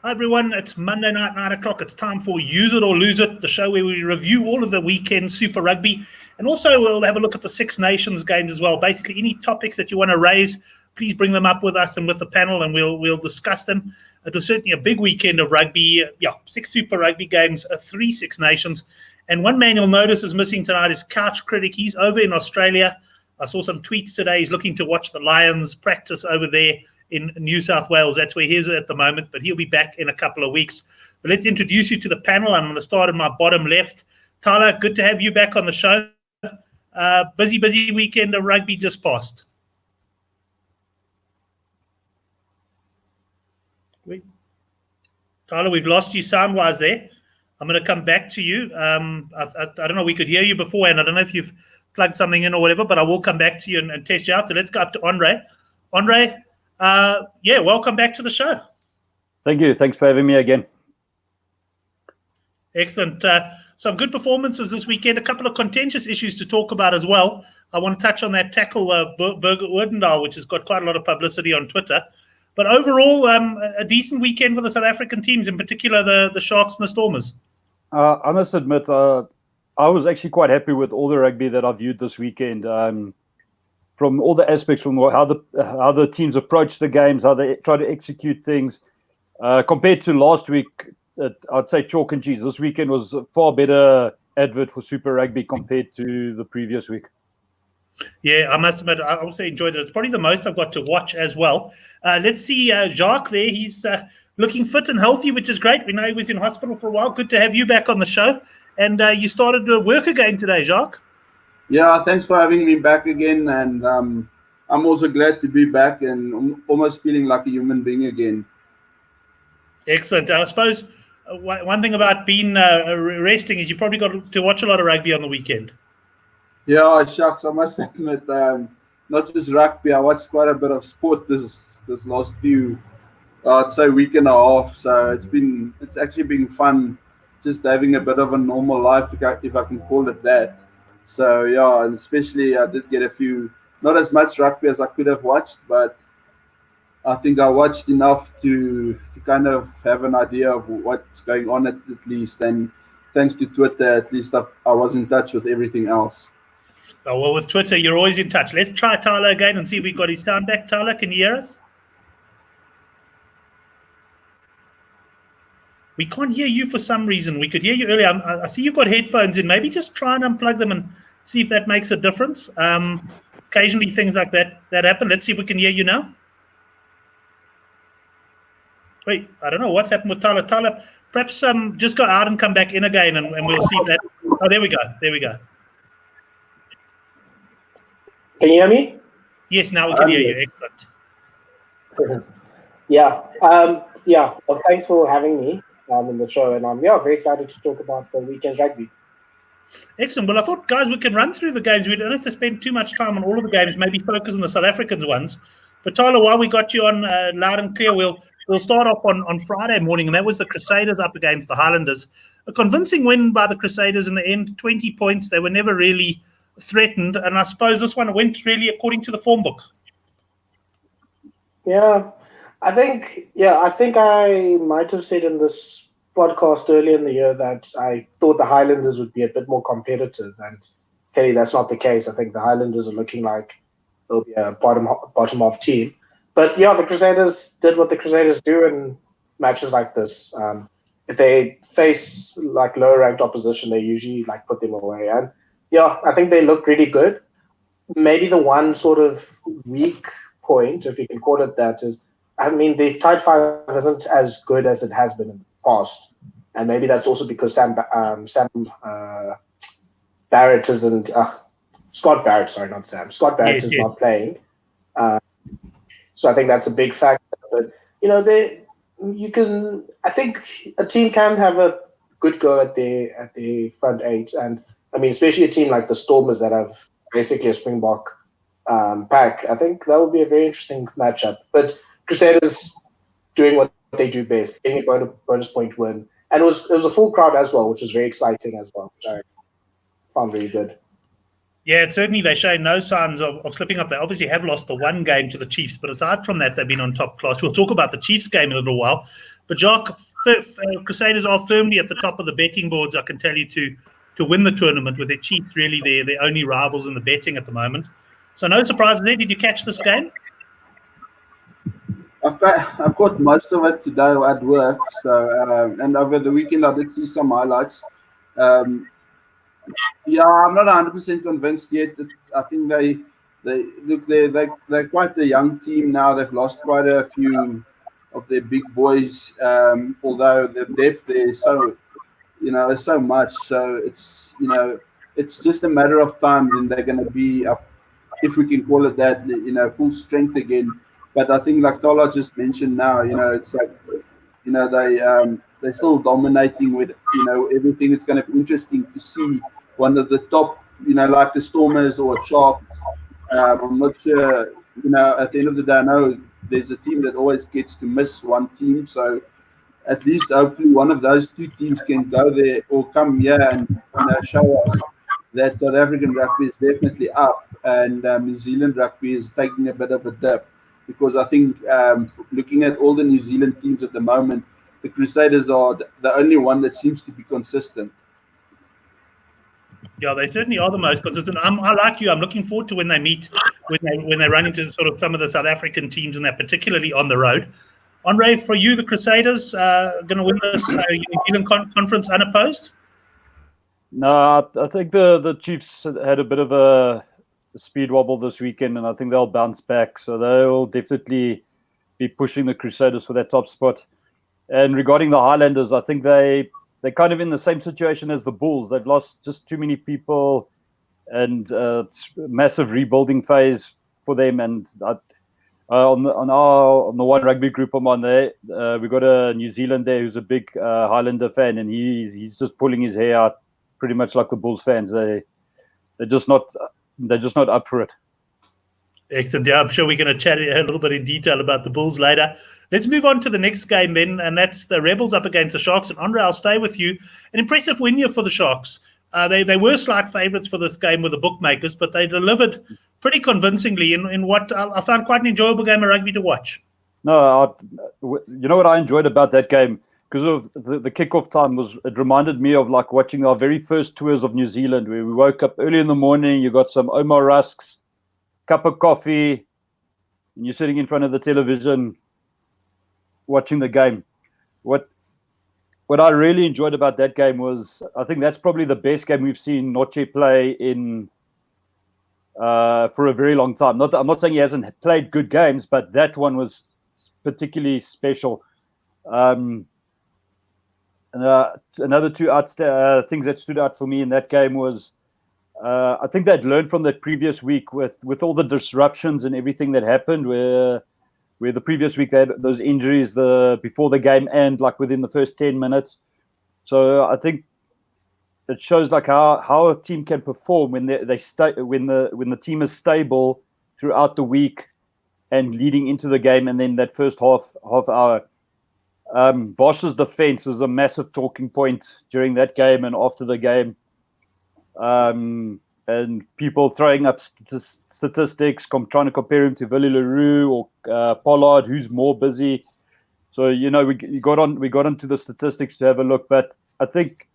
Hi everyone, it's Monday night, 9 o'clock. It's time for Use It or Lose It, the show where we review all of the weekend Super Rugby. And also we'll have a look at the Six Nations games as well. Basically, any topics that you want to raise, please bring them up with us and with the panel and we'll discuss them. It was certainly a big weekend of rugby. 6 Super Rugby games, 3 Six Nations. And one man you'll notice is missing tonight is Couch Critic. He's over in Australia. I saw some tweets today. He's looking to watch the Lions practice over there in New South Wales. That's where he is at the moment, but he'll be back in a couple of weeks. But let's introduce you to the panel. I'm going to start in my bottom left. Tyler, good to have you back on the show. Busy weekend of rugby just passed. Tyler, we've lost you sound-wise there. I'm going to come back to you. I don't know, we could hear you beforehand. I don't know if you've plugged something in or whatever, but I will come back to you and test you out. So let's go up to Andre. Andre, welcome back to the show. Thank you. Thanks for having me again. Excellent. Some good performances this weekend. A couple of contentious issues to talk about as well. I want to touch on that tackle, Birgit Oerdendaal, which has got quite a lot of publicity on Twitter. But overall, a decent weekend for the South African teams, in particular the Sharks and the Stormers. I must admit, I was actually quite happy with all the rugby that I viewed this weekend. From all the aspects, from how the teams approach the games, how they try to execute things, compared to last week, I'd say chalk and cheese. This weekend was a far better advert for Super Rugby compared to the previous week. Yeah, I must admit, I also enjoyed it. It's probably the most I've got to watch as well. Let's see Jacques there. He's looking fit and healthy, which is great. We know he was in hospital for a while. Good to have you back on the show. And you started to work again today, Jacques. Yeah, thanks for having me back again. And I'm also glad to be back and I'm almost feeling like a human being again. Excellent. I suppose one thing about being resting is you probably got to watch a lot of rugby on the weekend. Yeah, shucks, I must admit, not just rugby. I watched quite a bit of sport this last few, I'd say, week and a half. So it's actually been fun just having a bit of a normal life, if I can call it that. So, yeah, and especially I did get a few, not as much rugby as I could have watched, but I think I watched enough to kind of have an idea of what's going on at least. And thanks to Twitter, at least I was in touch with everything else. Oh, well, with Twitter, you're always in touch. Let's try Tyler again and see if we've got his sound back. Tyler, can you hear us? We can't hear you for some reason. We could hear you earlier. I see you've got headphones in. Maybe just try and unplug them and see if that makes a difference. Occasionally things like that happen. Let's see if we can hear you now. Wait, I don't know what's happened with Tyler. Tyler, perhaps just go out and come back in again and we'll see if that... Oh, there we go. There we go. Can you hear me? Yes, now we can hear you. Excellent. Yeah. Well, thanks for having me in the show. And I'm very excited to talk about the weekend's rugby. Excellent. Well, I thought, guys, we can run through the games. We don't have to spend too much time on all of the games, maybe focus on the South African ones. But Tyler, while we got you on loud and clear, we'll start off on Friday morning, and that was the Crusaders up against the Highlanders. A convincing win by the Crusaders in the end, 20 points. They were never really threatened, and I suppose this one went really according to the form book. Yeah, I think I might have said in this podcast earlier in the year that I thought the Highlanders would be a bit more competitive, and clearly that's not the case. I think the Highlanders are looking like they'll be a bottom half team. But yeah, the Crusaders did what the Crusaders do in matches like this. If they face like lower ranked opposition, they usually like put them away. And yeah, I think they look really good. Maybe the one sort of weak point, if you can call it that, is, I mean, the tight five isn't as good as it has been in the past. And maybe that's also because Sam Barrett isn't, Scott Barrett, sorry, not Sam. Scott Barrett is not playing. So I think that's a big factor. But, I think a team can have a good go at the front eight. And I mean, especially a team like the Stormers that have basically a Springbok pack. I think that would be a very interesting matchup. But Crusaders doing what they do best, getting a bonus point win. And it was a full crowd as well, which was very exciting as well, which I found really good. Yeah, certainly they show no signs of slipping up. They obviously have lost the one game to the Chiefs, but aside from that, they've been on top class. We'll talk about the Chiefs game in a little while. But Jacques, Crusaders are firmly at the top of the betting boards, I can tell you, to win the tournament, with their Chiefs really their only rivals in the betting at the moment. So no surprises there. Did you catch this game? I caught most of it today at work. So and over the weekend I did see some highlights. Yeah, I'm not 100% convinced yet. I think they're quite a young team now. They've lost quite a few of their big boys. Although the depth there is so much. So it's just a matter of time. Then they're going to be up, if we can call it that, full strength again. But I think, like Tola just mentioned now, it's like, they're still dominating with, everything. It's going to be interesting to see one of the top, like the Stormers or Sharks. I'm not sure, at the end of the day, I know there's a team that always gets to miss one team. So at least hopefully one of those two teams can go there or come here and show us that South African rugby is definitely up, and New Zealand rugby is taking a bit of a dip. Because I think looking at all the New Zealand teams at the moment, the Crusaders are the only one that seems to be consistent. Yeah, they certainly are the most consistent. I like you. I'm looking forward to when they meet, when they run into sort of some of the South African teams, and that particularly on the road. Andre, for you, the Crusaders going to win this New Zealand conference unopposed? No, I think the Chiefs had a bit of a speed wobble this weekend, and I think they'll bounce back. So they'll definitely be pushing the Crusaders for that top spot. And regarding the Highlanders, I think they're kind of in the same situation as the Bulls. They've lost just too many people, and it's a massive rebuilding phase for them. And on the One Rugby group I'm on there, we got a New Zealander who's a big Highlander fan, and he's just pulling his hair out, pretty much like the Bulls fans. They're just not up for it. Excellent. Yeah, I'm sure we're going to chat a little bit in detail about the Bulls later. Let's move on to the next game then, and that's the Rebels up against the Sharks. And Andre, I'll stay with you. An impressive win here for the Sharks. They were slight favourites for this game with the bookmakers, but they delivered pretty convincingly in what I found quite an enjoyable game of rugby to watch. No, you know what I enjoyed about that game? Because of the kickoff time, it reminded me of like watching our very first tours of New Zealand, where we woke up early in the morning, you got some Omar Rusks, cup of coffee, and you're sitting in front of the television watching the game. What I really enjoyed about that game was, I think that's probably the best game we've seen Noche play in for a very long time. I'm not saying he hasn't played good games, but that one was particularly special. Another two things that stood out for me in that game was, I think they'd learned from that previous week with all the disruptions and everything that happened, where the previous week they had those injuries before the game and like within the first 10 minutes. So I think it shows like how a team can perform when when the team is stable throughout the week and leading into the game, and then that first half hour. Bosch's defense was a massive talking point during that game and after the game. And people throwing up statistics, trying to compare him to Willie Leroux or Pollard, who's more busy. So, we got onto the statistics to have a look. But I think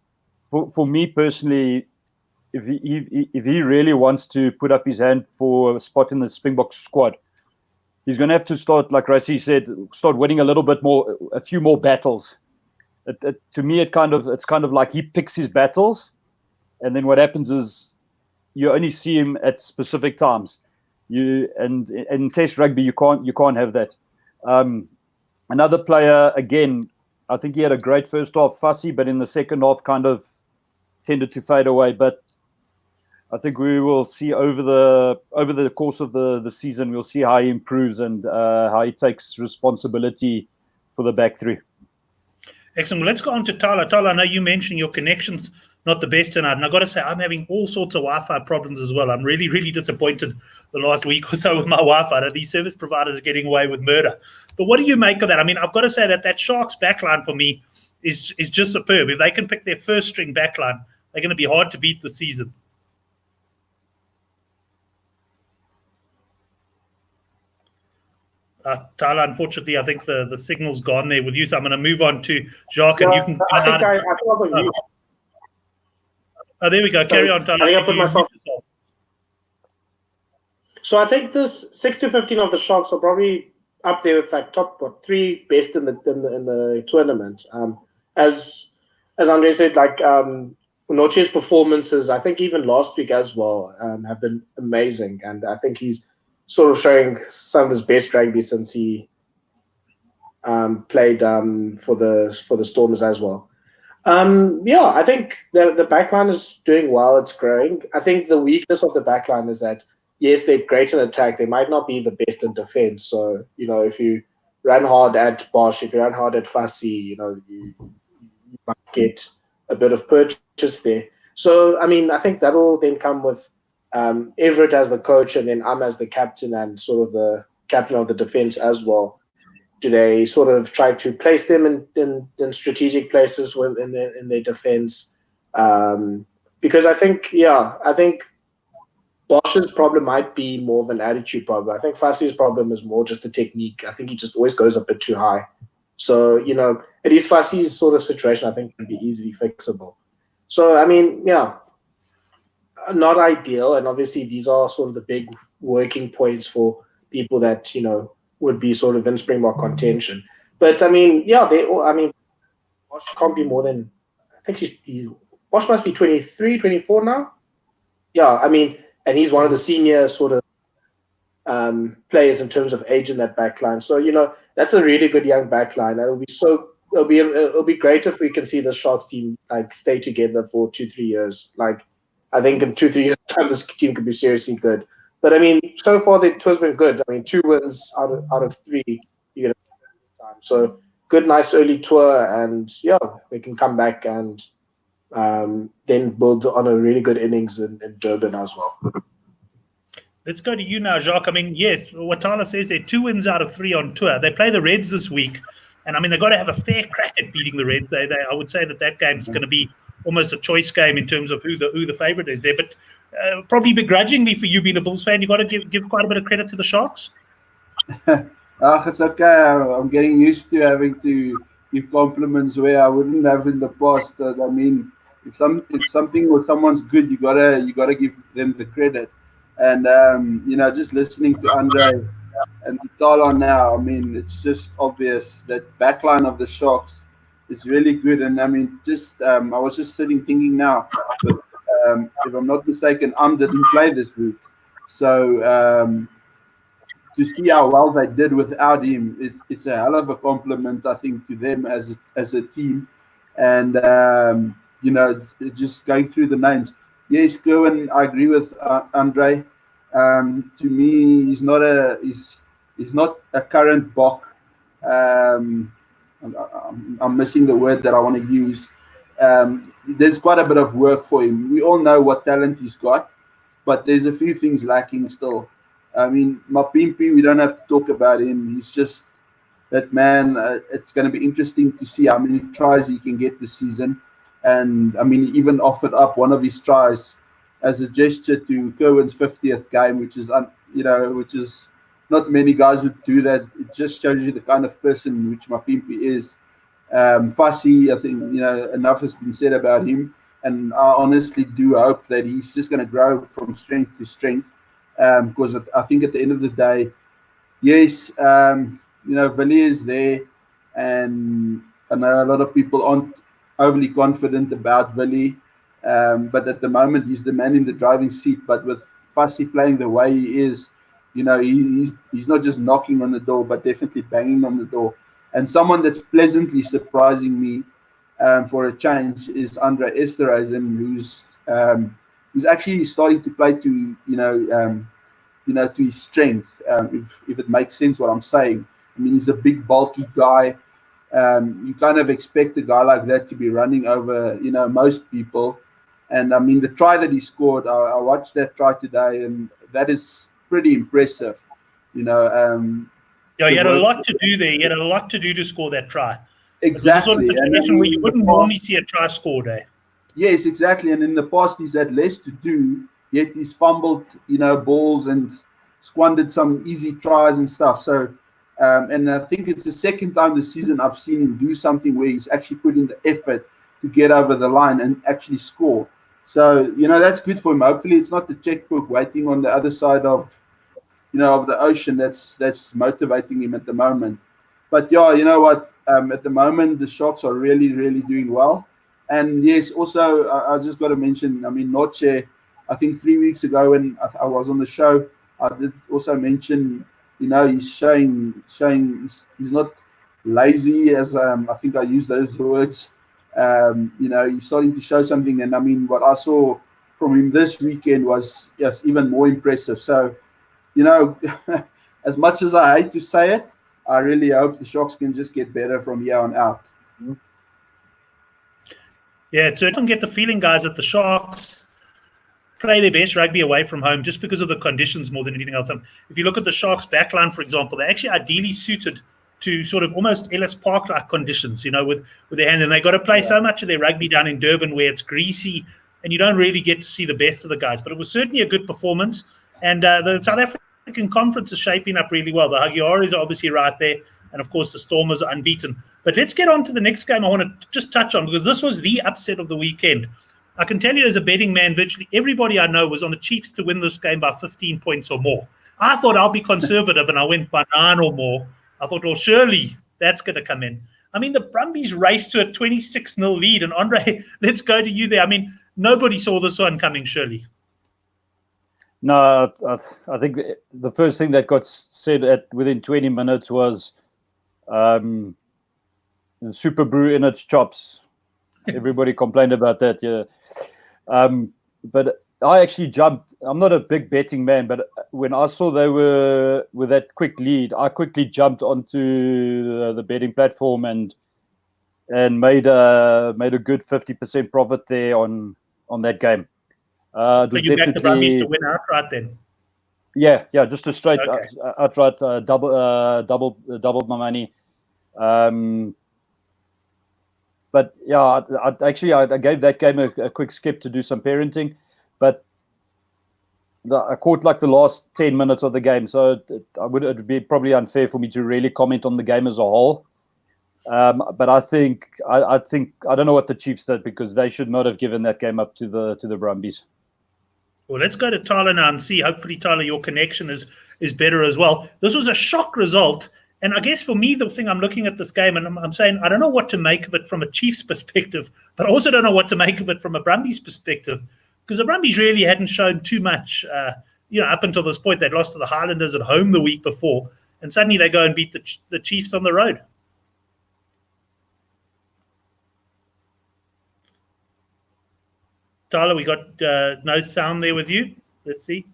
for me personally, if he really wants to put up his hand for a spot in the Springboks squad, he's going to have to start, like Rassie said, start winning a few more battles. To me, it's kind of like he picks his battles, and then what happens is you only see him at specific times. And in Test rugby, you can't have that. Another player, again, I think he had a great first half, fussy, but in the second half kind of tended to fade away. But I think we will see over the course of the season, we'll see how he improves and how he takes responsibility for the back three. Excellent. Well, let's go on to Tala. Tala, I know you mentioned your connection's not the best tonight, and I've got to say I'm having all sorts of Wi-Fi problems as well. I'm really, really disappointed the last week or so with my Wi-Fi. These service providers are getting away with murder. But what do you make of that? I mean, I've got to say that Sharks backline for me is just superb. If they can pick their first string backline, they're going to be hard to beat this season. Tyler, unfortunately, I think the signal's gone there with you, so I'm going to move on to Jacques, and you can. I think I got mute. Oh, there we go. Carry on, Tyler. I think I put myself. So I think this 6 to 15 of the Sharks are probably up there with like top 3 best in the tournament. As Andre said, like Noche's performances, I think even last week as well, have been amazing, and I think he's sort of showing some of his best rugby since he played for the Stormers as well. I think the backline is doing well. It's growing. I think the weakness of the backline is that, yes, they're great in attack. They might not be the best in defense. So, if you run hard at Bosch, if you run hard at Fussy, you might get a bit of purchase there. So, I think that'll then come with Everett as the coach, and then as the captain and sort of the captain of the defense as well. Do they sort of try to place them in strategic places in their defense? Because I think Bosch's problem might be more of an attitude problem. I think Fussy's problem is more just a technique. I think he just always goes a bit too high. So, at least Fussy's sort of situation, I think, can be easily fixable. So, not ideal. And obviously, these are sort of the big working points for people that, would be sort of in Springbok contention. But, Bosch can't be more than, I think Bosch must be 23, 24 now. Yeah, and he's one of the senior sort of players in terms of age in that backline. So, that's a really good young backline. It'll be great if we can see the Sharks team like stay together for 2-3 years. Like, I think in 2-3 years time, this team could be seriously good. But so far the tour's been good. 2 wins out of 3. You get time. So good, nice early tour, and we can come back and then build on a really good innings in Durban as well. Let's go to you now, Jacques. Yes, what Tyler says, they're 2 wins out of 3 on tour. They play the Reds this week, and they've got to have a fair crack at beating the Reds. I would say that game's going to be almost a choice game in terms of who the favourite is there. But probably begrudgingly for you being a Bulls fan, you've got to give quite a bit of credit to the Sharks. It's okay. I'm getting used to having to give compliments where I wouldn't have in the past. If something or someone's good, you gotta give them the credit. And just listening to Andre and Tala now, it's just obvious that backline of the Sharks is really good. And I was just sitting thinking now, but if I'm not mistaken, didn't play this week, so to see how well they did without him, it's a hell of a compliment, I think, to them as a team. And just going through the names. Yes, Kerwin, I agree with Andre. To me, he's not a current Bok. I'm missing the word that I want to use. There's quite a bit of work for him. We all know what talent he's got, but there's a few things lacking still. Mapimpi, we don't have to talk about him. He's just that man. It's going to be interesting to see how many tries he can get this season. And he even offered up one of his tries as a gesture to Kerwin's 50th game, which is not many guys would do that. It just shows you the kind of person which Mapimpi is. Fussy, I think enough has been said about him, and I honestly do hope that he's just going to grow from strength to strength. Because I think at the end of the day, yes, Billy is there, and I know a lot of people aren't overly confident about Billy, but at the moment he's the man in the driving seat. But with Fussy playing the way he is, he's not just knocking on the door, but definitely banging on the door. And someone that's pleasantly surprising me for a change is Andre Esterhuizen, who's actually starting to play to to his strength. If it makes sense what I'm saying. He's a big bulky guy. You kind of expect a guy like that to be running over most people. And the try that he scored, I watched that try today, and that is pretty impressive. He had a lot to do there. He had a lot to do to score that try. Exactly. It was a sort of situation where you wouldn't normally see a try scored, eh? Yes, exactly. And in the past, he's had less to do, yet he's fumbled, balls and squandered some easy tries and stuff. So And I think it's the second time this season I've seen him do something where he's actually put in the effort to get over the line and actually score. So, that's good for him. Hopefully it's not the checkbook waiting on the other side of the ocean that's motivating him at the moment. But yeah, you know what? At the moment, the Sharks are really, really doing well. And yes, also, I just got to mention, Noche, I think 3 weeks ago when I was on the show, I did also mention, he's showing he's not lazy, as I think I used those words. He's starting to show something. And what I saw from him this weekend was just even more impressive. So, as much as I hate to say it, I really hope the Sharks can just get better from here on out. Yeah, so I don't get the feeling, guys, that the Sharks play their best rugby away from home just because of the conditions more than anything else. If you look at the Sharks backline, for example, they're actually ideally suited to sort of almost Ellis Park-like conditions, with their hand. And they've got to play so much of their rugby down in Durban where it's greasy and you don't really get to see the best of the guys. But it was certainly a good performance. And the South African Conference is shaping up really well. The Jaguares are obviously right there. And, of course, the Stormers are unbeaten. But let's get on to the next game I want to just touch on, because this was the upset of the weekend. I can tell you as a betting man, virtually everybody I know was on the Chiefs to win this game by 15 points or more. I thought I'll be conservative, and I went by 9 or more. I thought, well, surely that's going to come in. The Brumbies raced to a 26-0 lead. And, Andre, let's go to you there. Nobody saw this one coming, surely. No, I think the first thing that got said within 20 minutes was Super Brew in its chops. Everybody complained about that, yeah. But I actually jumped. I'm not a big betting man, but when I saw they were with that quick lead, I quickly jumped onto the betting platform and made a good 50% profit there on that game. So you backed the Brumbies to win outright then? Yeah, just a straight outright doubled my money. But yeah, I gave that game a quick skip to do some parenting, but I caught like the last 10 minutes of the game, so it would be probably unfair for me to really comment on the game as a whole. But I think I don't know what the Chiefs did, because they should not have given that game up to the Brumbies. Well, let's go to Tyler now and see. Hopefully, Tyler, your connection is better as well. This was a shock result. And I guess for me, the thing I'm looking at this game and I'm saying, I don't know what to make of it from a Chiefs perspective, but I also don't know what to make of it from a Brumbies perspective, because the Brumbies really hadn't shown too much, up until this point. They'd lost to the Highlanders at home the week before, and suddenly they go and beat the Chiefs on the road. Tyler, we got no sound there with you. Let's see.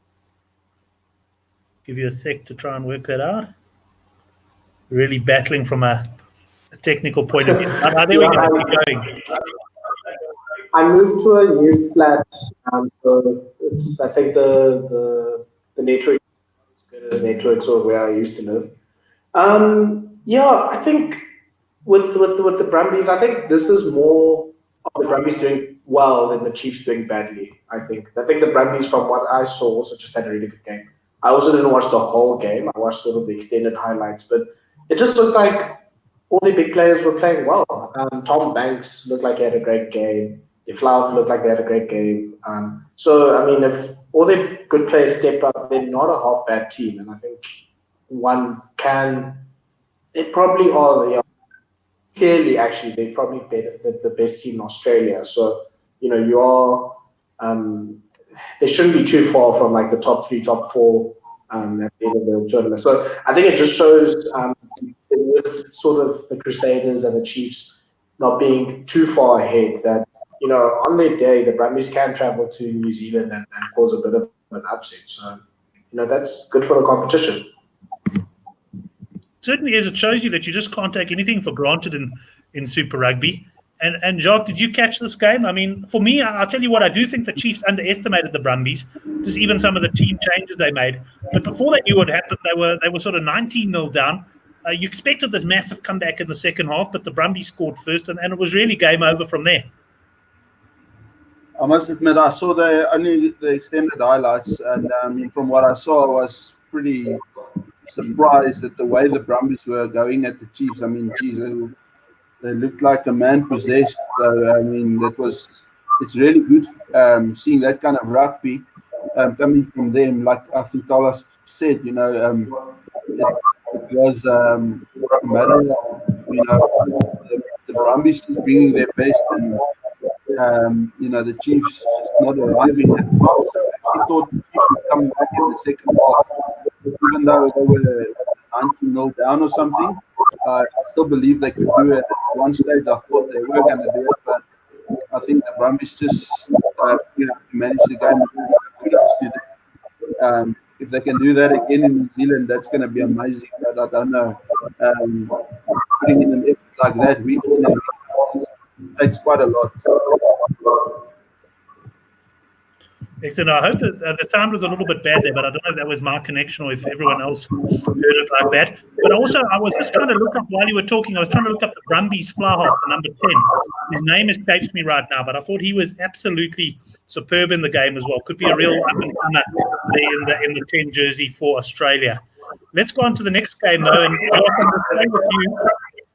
Give you a sec to try and work that out. Really battling from a technical point of view. How there we go. Keep going. I moved to a new flat, so it's, I think the network is good as networks or where I used to live. I think with the Brumbies, I think this is more of the Brumbies doing well than the Chiefs doing badly. I think the Brumbies, from what I saw, also just had a really good game. I also didn't watch the whole game. I watched sort of the extended highlights, but it just looked like all the big players were playing well. Tom Banks looked like he had a great game. The Flav looked like they had a great game. If all the good players step up, they're not a half bad team. And I think they probably are. Clearly, actually, they're probably the best team in Australia. So, you are. They shouldn't be too far from like the top 3, top 4 at the end of the tournament. So I think it just shows with sort of the Crusaders and the Chiefs not being too far ahead, that on their day the Brumbies can travel to New Zealand and cause a bit of an upset. So that's good for the competition. Certainly is. It shows you that you just can't take anything for granted in Super Rugby. And Jacques, did you catch this game? For me, I'll tell you what, I do think the Chiefs underestimated the Brumbies, just even some of the team changes they made. But before they knew what happened, they were sort of 19-0 down. You expected this massive comeback in the second half, but the Brumbies scored first, and it was really game over from there. I must admit, I saw only the extended highlights, and from what I saw, was pretty surprised at the way the Brumbies were going at the Chiefs. I mean, geez, they looked like a man possessed. So, I mean, it's really good seeing that kind of rugby coming from them. Like I think Tolas said, it was a matter of, the Brumbies just bringing their best and, the Chiefs just not arriving at the mark. So I thought the Chiefs would come back in the second half, even though they were 19-0 down or something. I still believe they could do it. At one stage, I thought they were going to do it, but I think the Brumbies just managed the game. Kudos to them. If they can do that again in New Zealand, that's going to be amazing. But I don't know. Putting in an effort like that week in and week out takes quite a lot. Excellent. I hope that the sound was a little bit bad there, but I don't know if that was my connection or if everyone else heard it like that. But also, I was just trying to look up while you were talking. I was trying to look up the Brumbies fly half, the number 10. His name escapes me right now, but I thought he was absolutely superb in the game as well. Could be a real up and comer there in the 10 jersey for Australia. Let's go on to the next game though, and Josh, I'm going to stay with you.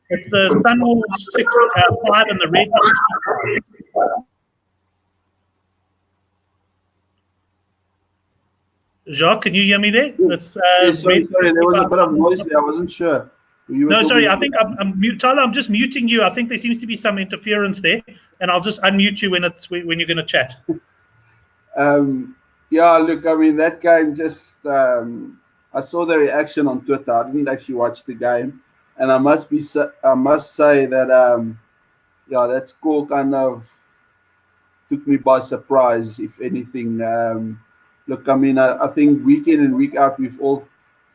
It's the Sunwolves 6-5 and the Red 65. Jacques, can you hear me there? Sorry, there was a bit of noise there. I wasn't sure. No, sorry. I think I'm mute. Tyler, I'm just muting you. I think there seems to be some interference there, and I'll just unmute you when you're going to chat. Look, I mean that game just. I saw the reaction on Twitter. I didn't actually watch the game, and I must say that that score kind of took me by surprise, if anything. Look, I mean, I think week in and week out, we've all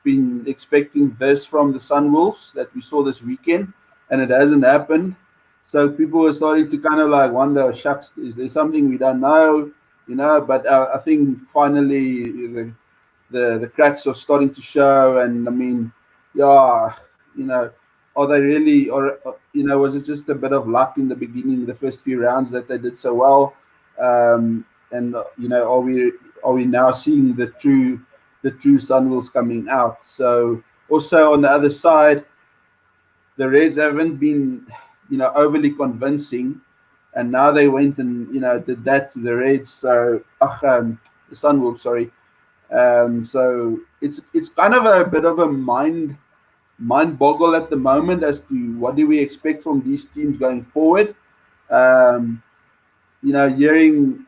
been expecting this from the Sunwolves that we saw this weekend, and it hasn't happened. So people were starting to kind of like wonder, shucks, is there something we don't know? But I think finally the cracks are starting to show, and I mean, are they really, or was it just a bit of luck in the beginning, the first few rounds that they did so well? Are we now seeing the true Sunwolves coming out? So also on the other side, the Reds haven't been overly convincing, and now they went and did that to the Reds. So the Sunwolves, sorry. So it's kind of a bit of a mind boggle at the moment as to what do we expect from these teams going forward. Hearing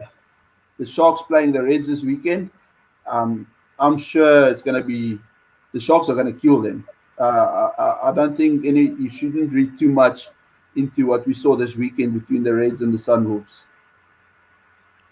the Sharks playing the Reds this weekend, I'm sure it's going to be the Sharks are going to kill them. I don't think you shouldn't read too much into what we saw this weekend between the Reds and the Sunwolves.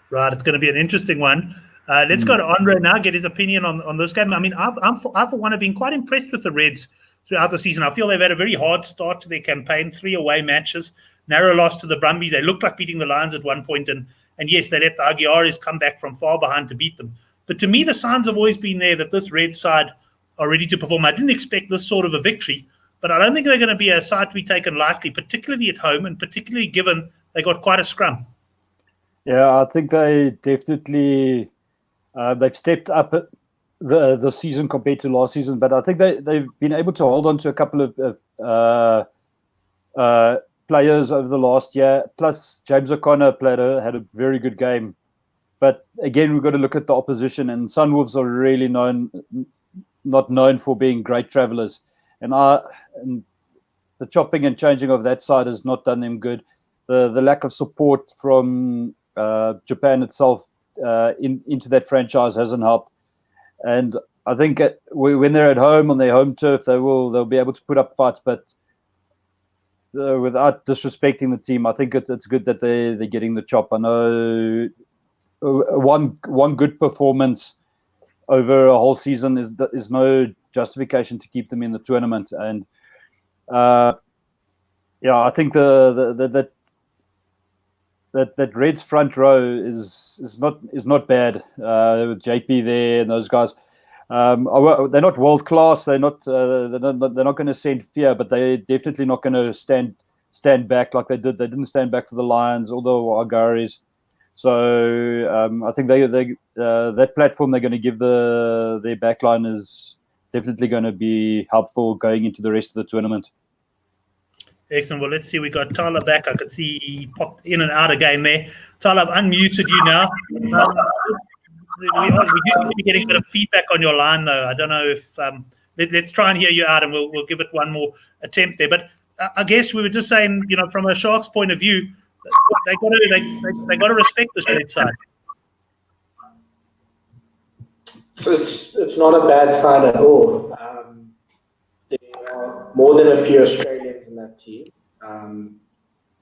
Right, it's going to be an interesting one. Let's go to Andre now, get his opinion on this game. I mean, I for one have been quite impressed with the Reds throughout the season. I feel they've had a very hard start to their campaign, 3 away matches, narrow loss to the Brumbies. They looked like beating the Lions at one point, and yes, they let the Jaguares come back from far behind to beat them. But to me, the signs have always been there that this Red side are ready to perform. I didn't expect this sort of a victory, but I don't think they're going to be a side to be taken lightly, particularly at home, and particularly given they got quite a scrum. Yeah, I think they definitely they've stepped up the season compared to last season, but I think they've been able to hold on to a couple of players over the last year. Plus, James O'Connor had a very good game. But again, we've got to look at the opposition, and Sunwolves are really not known for being great travellers. And the chopping and changing of that side has not done them good. The lack of support from Japan itself into that franchise hasn't helped. And I think when they're at home on their home turf, they'll be able to put up fights. But without disrespecting the team, I think it's good that they're getting the chop. I know one good performance over a whole season is no justification to keep them in the tournament. And I think that Reds front row is not bad with JP there and those guys. They're not world class. They're not going to send fear, but they're definitely not going to stand back like they did. They didn't stand back for the Lions, although Jaguares. So I think that platform they're going to give their backline is definitely going to be helpful going into the rest of the tournament. Excellent. Well, let's see. We got Tyler back. I could see he popped in and out again there. Tyler, I've unmuted you now. We do seem to be getting a bit of feedback on your line, though. I don't know if let's try and hear you out, and we'll give it one more attempt there. But I guess we were just saying, from a Sharks point of view, they got to respect this red side. So it's not a bad side at all. There are more than a few Australians in that team.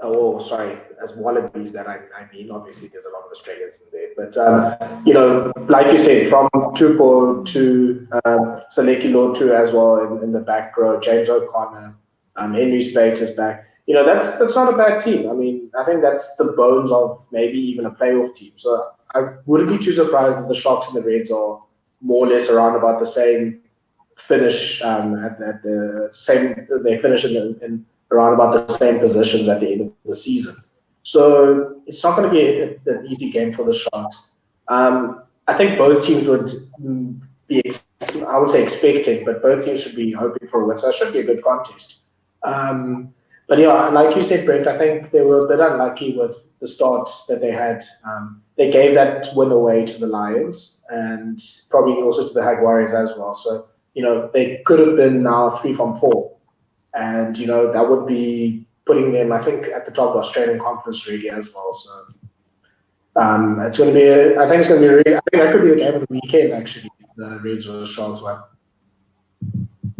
As Wallabies that I mean, obviously there's a lot of Australians in there. But, like you said, from Tupou to Saleki Lotu as well in the back row, James O'Connor, Henry Spate is back. That's not a bad team. I mean, I think that's the bones of maybe even a playoff team. So I wouldn't be too surprised if the Sharks and the Reds are more or less around about the same finish at the same. They finish in around about the same positions at the end of the season. So it's not going to be an easy game for the Sharks. I think both teams would be, I would say expecting, but both teams should be hoping for a win. So it should be a good contest. But yeah, like you said, Brent, I think they were a bit unlucky with the starts that they had. They gave that win away to the Lions and probably also to the Jaguares as well. So, they could have been now 3 from 4. And, that would be putting them, I think, at the top of the Australian Conference really as well. So it's going to be, I think it's going to be, I think that could be a game of the weekend, actually, the Reds or the Sharks one.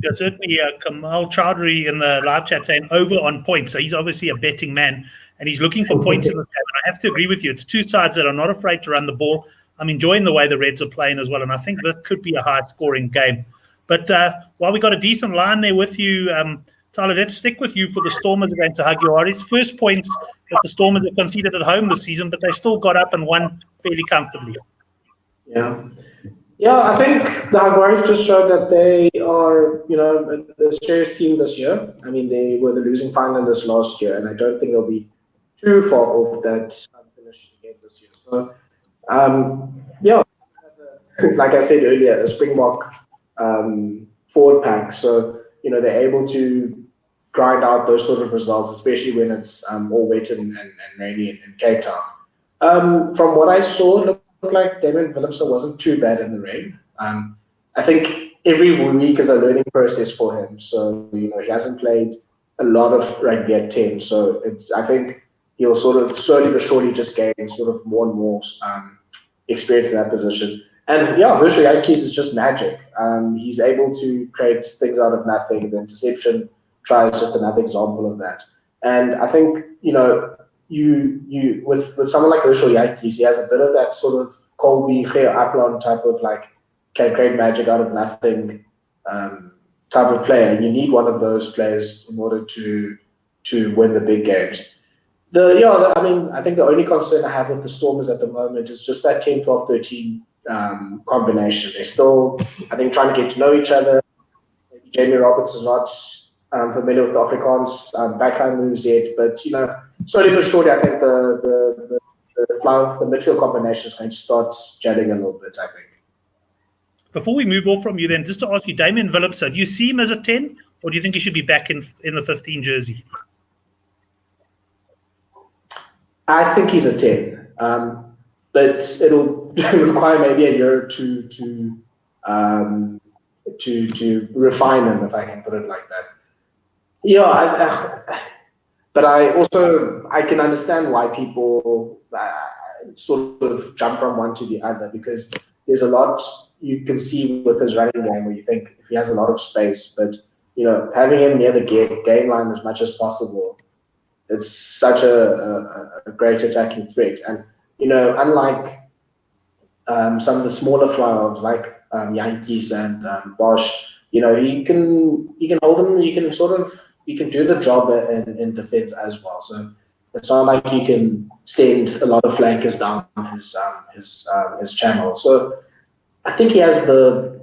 Yeah, certainly Kamal Chowdhury in the live chat saying over on points. So he's obviously a betting man and he's looking for points in this game. And I have to agree with you. It's two sides that are not afraid to run the ball. I'm enjoying the way the Reds are playing as well. And I think that could be a high-scoring game. But while we got a decent line there with you, Tyler, let's stick with you for the Stormers against the Jaguares. First points that the Stormers have conceded at home this season, but they still got up and won fairly comfortably. Yeah, I think the Jaguares just showed that they are, a serious team this year. I mean, they were the losing finalists last year, and I don't think they'll be too far off that finish again this year. So, like I said earlier, a Springbok forward pack. So, they're able to grind out those sort of results, especially when it's all wet and rainy in Cape Town. From what I saw, it looked like Damian Phillipson wasn't too bad in the rain. I think every week is a learning process for him. So, he hasn't played a lot of rugby at 10. So I think he'll sort of slowly but surely just gain sort of more and more experience in that position. And yeah, Herschel Jantjies is just magic. He's able to create things out of nothing. The interception try is just another example of that. And I think, you with someone like Herschel Jantjies, he has a bit of that sort of Colby, Geo Aplon type of can create magic out of nothing type of player. You need one of those players in order to win the big games. I think the only concern I have with the Stormers at the moment is just that 10, 12, 13 combination. They're still, I think, trying to get to know each other. Maybe Jamie Roberts is not familiar with the Afrikaans backline moves yet, but slowly but surely, I think the midfield combination is going to start gelling a little bit, I think. Before we move off from you then, just to ask you, Damian Phillipson, do you see him as a 10 or do you think he should be back in the 15 jersey? I think he's a 10. But it'll require maybe a year or two to refine him, if I can put it like that. Yeah, but I can understand why people sort of jump from one to the other, because there's a lot you can see with his running game where you think if he has a lot of space, but having him near the game line as much as possible, it's such a great attacking threat. And unlike some of the smaller fly-offs like Jantjies and Bosch, he can hold them. He can do the job in defense as well. So it's not like he can send a lot of flankers down his channel. So I think he has the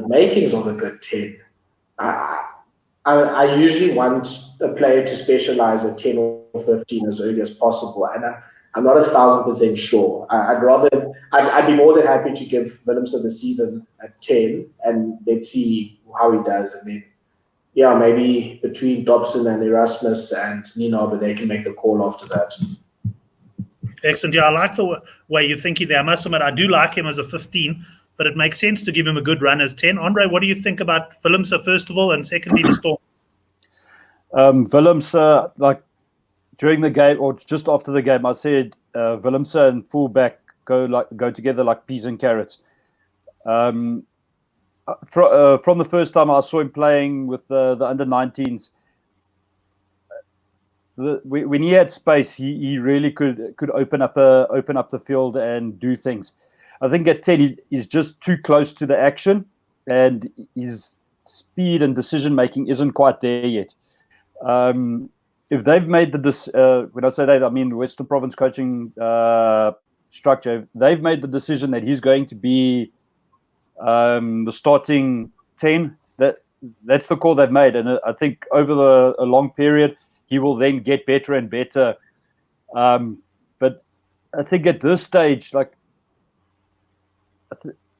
makings of a good 10. I usually want a player to specialize at 10 or 15 as early as possible, and I'm not 1,000% sure. I'd be more than happy to give Willemse the season at 10, and let's see how he does. And then, yeah, maybe between Dobson and Erasmus and Ninaber, they can make the call after that. Excellent. Yeah, I like the way you're thinking there. I must admit, I do like him as a 15, but it makes sense to give him a good run as 10. Andre, what do you think about Willemse, first of all, and secondly, the Storm? Willemse, like during the game or just after the game, I said Willemse and fullback go together like peas and carrots. From the first time I saw him playing with the under-19s, when he had space, he really could open up the field and do things. I think at 10 he's just too close to the action, and his speed and decision making isn't quite there yet. If they've made when I say that, I mean Western Province coaching structure. They've made the decision that he's going to be the starting 10. That's the call they've made, and I think over a long period, he will then get better and better. But I think at this stage, like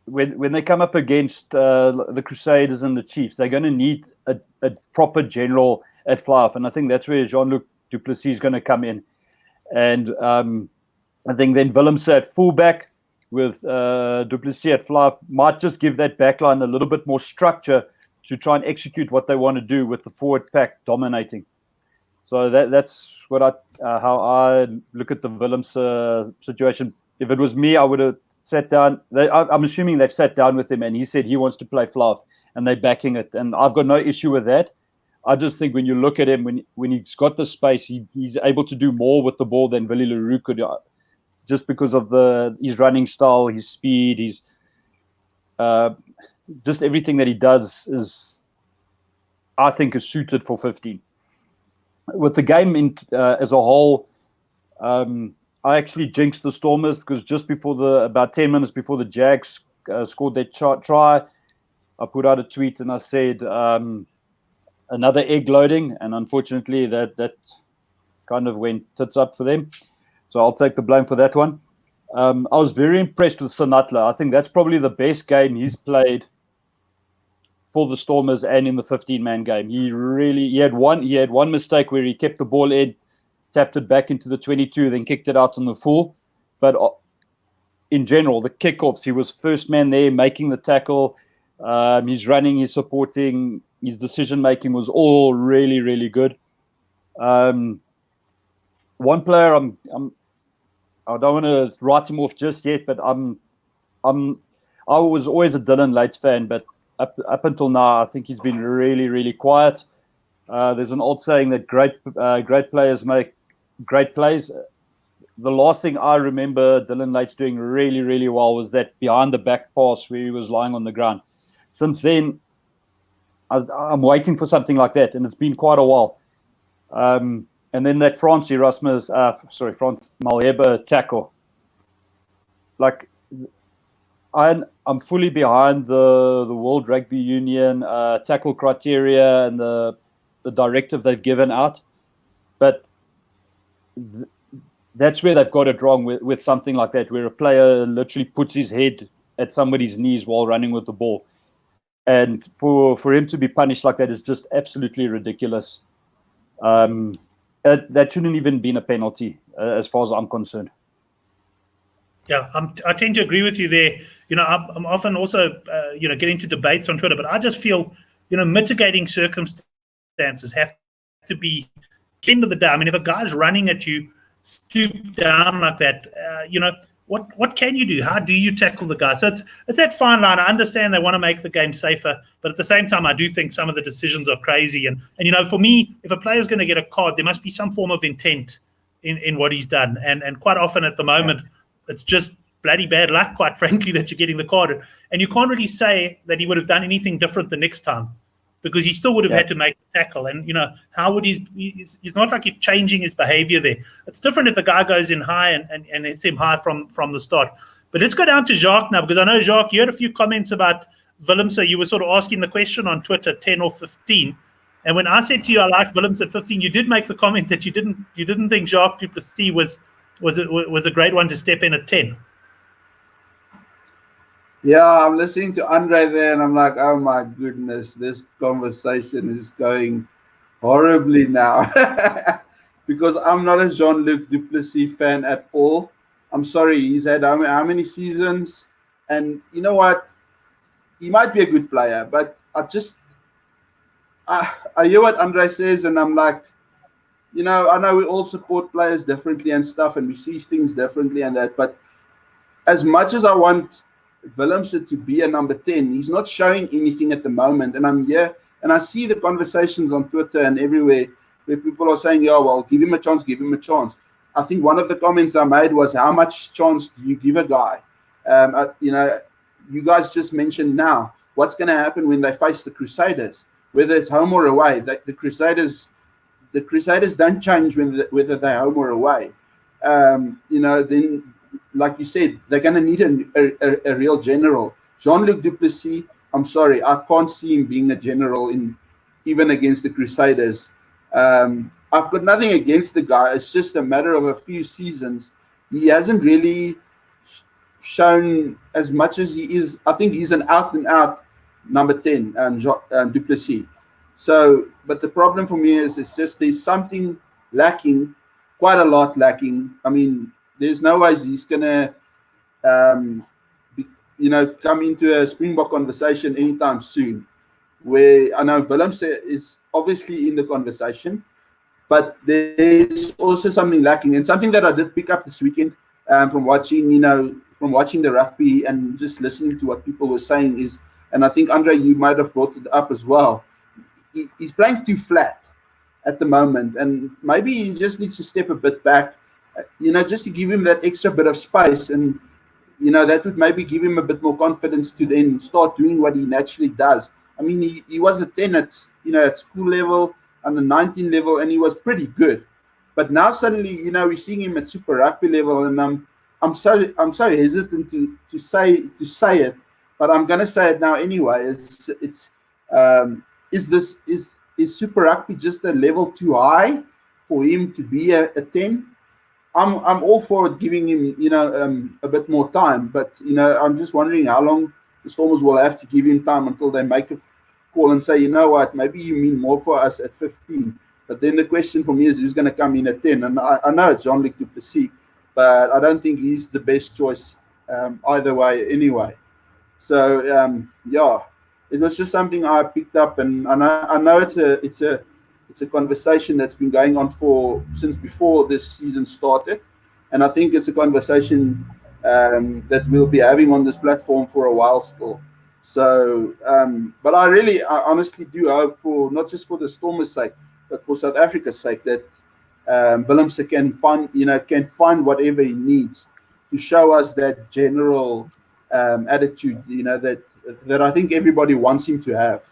when they come up against the Crusaders and the Chiefs, they're going to need a proper general at fly-off. And I think that's where Jean-Luc du Plessis is going to come in. And I think then Willemse at fullback with du Plessis at fly-off might just give that backline a little bit more structure to try and execute what they want to do with the forward pack dominating. So that's what how I look at the Willemse situation. If it was me, I would have sat down. I'm assuming they've sat down with him, and he said he wants to play fluff, and they're backing it. And I've got no issue with that. I just think when you look at him, when he's got the space, he's able to do more with the ball than Willie Leroux could, just because of his running style, his speed, his just everything that he does I think is suited for 15. With the game as a whole, I actually jinxed the Stormers because just about 10 minutes before the Jags scored their try, I put out a tweet and I said another egg loading, and unfortunately that kind of went tits up for them. So I'll take the blame for that one. I was very impressed with Sanatla. I think that's probably the best game he's played for the Stormers and in the 15-man game. He had one mistake where he kept the ball in, tapped it back into the 22, then kicked it out on the full. But in general, the kickoffs, he was first man there, making the tackle. His running, his supporting, his decision-making was all really, really good. One player, I don't want to write him off just yet, but I was always a Dylan Lates fan, but up until now, I think he's been really, really quiet. There's an old saying that great players make great plays. The last thing I remember Dylan Lates doing really, really well was that behind the back pass where he was lying on the ground. Since then, I'm waiting for something like that, and it's been quite a while. And then that Frans Malherbe tackle. Like, I'm fully behind the World Rugby Union tackle criteria and the directive they've given out, but that's where they've got it wrong with something like that, where a player literally puts his head at somebody's knees while running with the ball, and for him to be punished like that is just absolutely ridiculous. That shouldn't even been a penalty, as far as I'm concerned. Yeah, I tend to agree with you there. I'm often also, get into debates on Twitter, but I just feel, mitigating circumstances have to be, at the end of the day, I mean, if a guy's running at you, stoop down like that, what can you do? How do you tackle the guy? So it's that fine line. I understand they want to make the game safer, but at the same time, I do think some of the decisions are crazy. And for me, if a player's going to get a card, there must be some form of intent in what he's done. And quite often at the moment, it's just bloody bad luck, quite frankly, that you're getting the card. And you can't really say that he would have done anything different the next time, because he still would have had to make the tackle. And, how would he's not like he's changing his behavior there. It's different if the guy goes in high and hits him high from the start. But let's go down to Jacques now, because I know, Jacques, you had a few comments about Willemse. You were sort of asking the question on Twitter, 10 or 15. And when I said to you I liked Willemse at 15, you did make the comment that you didn't think Jacques du Plessis was a great one to step in at 10. Yeah, I'm listening to Andre there, and I'm like, oh my goodness, this conversation is going horribly now. Because I'm not a Jean-Luc Duplessis fan at all. I'm sorry, he's had how many seasons? And you know what? He might be a good player, but I hear what Andre says, and I'm like, I know we all support players differently and stuff, and we see things differently and that, but as much as I want Willemse to be a number 10, he's not showing anything at the moment. And I'm here, and I see the conversations on Twitter and everywhere where people are saying, yeah, well, give him a chance, give him a chance. I think one of the comments I made was, how much chance do you give a guy? You guys just mentioned now, what's going to happen when they face the Crusaders, whether it's home or away. The Crusaders don't change whether they're home or away. Then, like you said, they're going to need a real general. Jean-Luc Duplessis, I'm sorry, I can't see him being a general even against the Crusaders. I've got nothing against the guy. It's just a matter of a few seasons. He hasn't really shown as much as he is. I think he's an out-and-out number 10, Duplessis. So, but the problem for me is it's just there's something lacking, quite a lot lacking. I mean, there's no ways he's going to, come into a Springbok conversation anytime soon. Where I know Willemse is obviously in the conversation, but there's also something lacking. And something that I did pick up this weekend from watching the rugby and just listening to what people were saying is, and I think, Andre, you might have brought it up as well, he's playing too flat at the moment. And maybe he just needs to step a bit back, just to give him that extra bit of space. And, that would maybe give him a bit more confidence to then start doing what he naturally does. I mean, he was a 10 at school level, on the 19 level, and he was pretty good. But now suddenly, we're seeing him at Super Rugby level, and I'm so hesitant to say it, but I'm gonna say it now anyway. Is Super Rugby just a level too high for him to be a 10? I'm all for giving him a bit more time, but I'm just wondering how long the Stormers will have to give him time until they make a call and say, you know what, maybe you mean more for us at 15. But then the question for me is, who's going to come in at 10? And I know it's Jean-Luc Duplessis, but I don't think he's the best choice either way anyway. So, it was just something I picked up, and I know it's a conversation that's been going on since before this season started, and I think it's a conversation that we'll be having on this platform for a while still. So, but I honestly do hope, for not just for the Stormers' sake, but for South Africa's sake, that Willemse can find whatever he needs to show us that general attitude, that I think everybody wants him to have.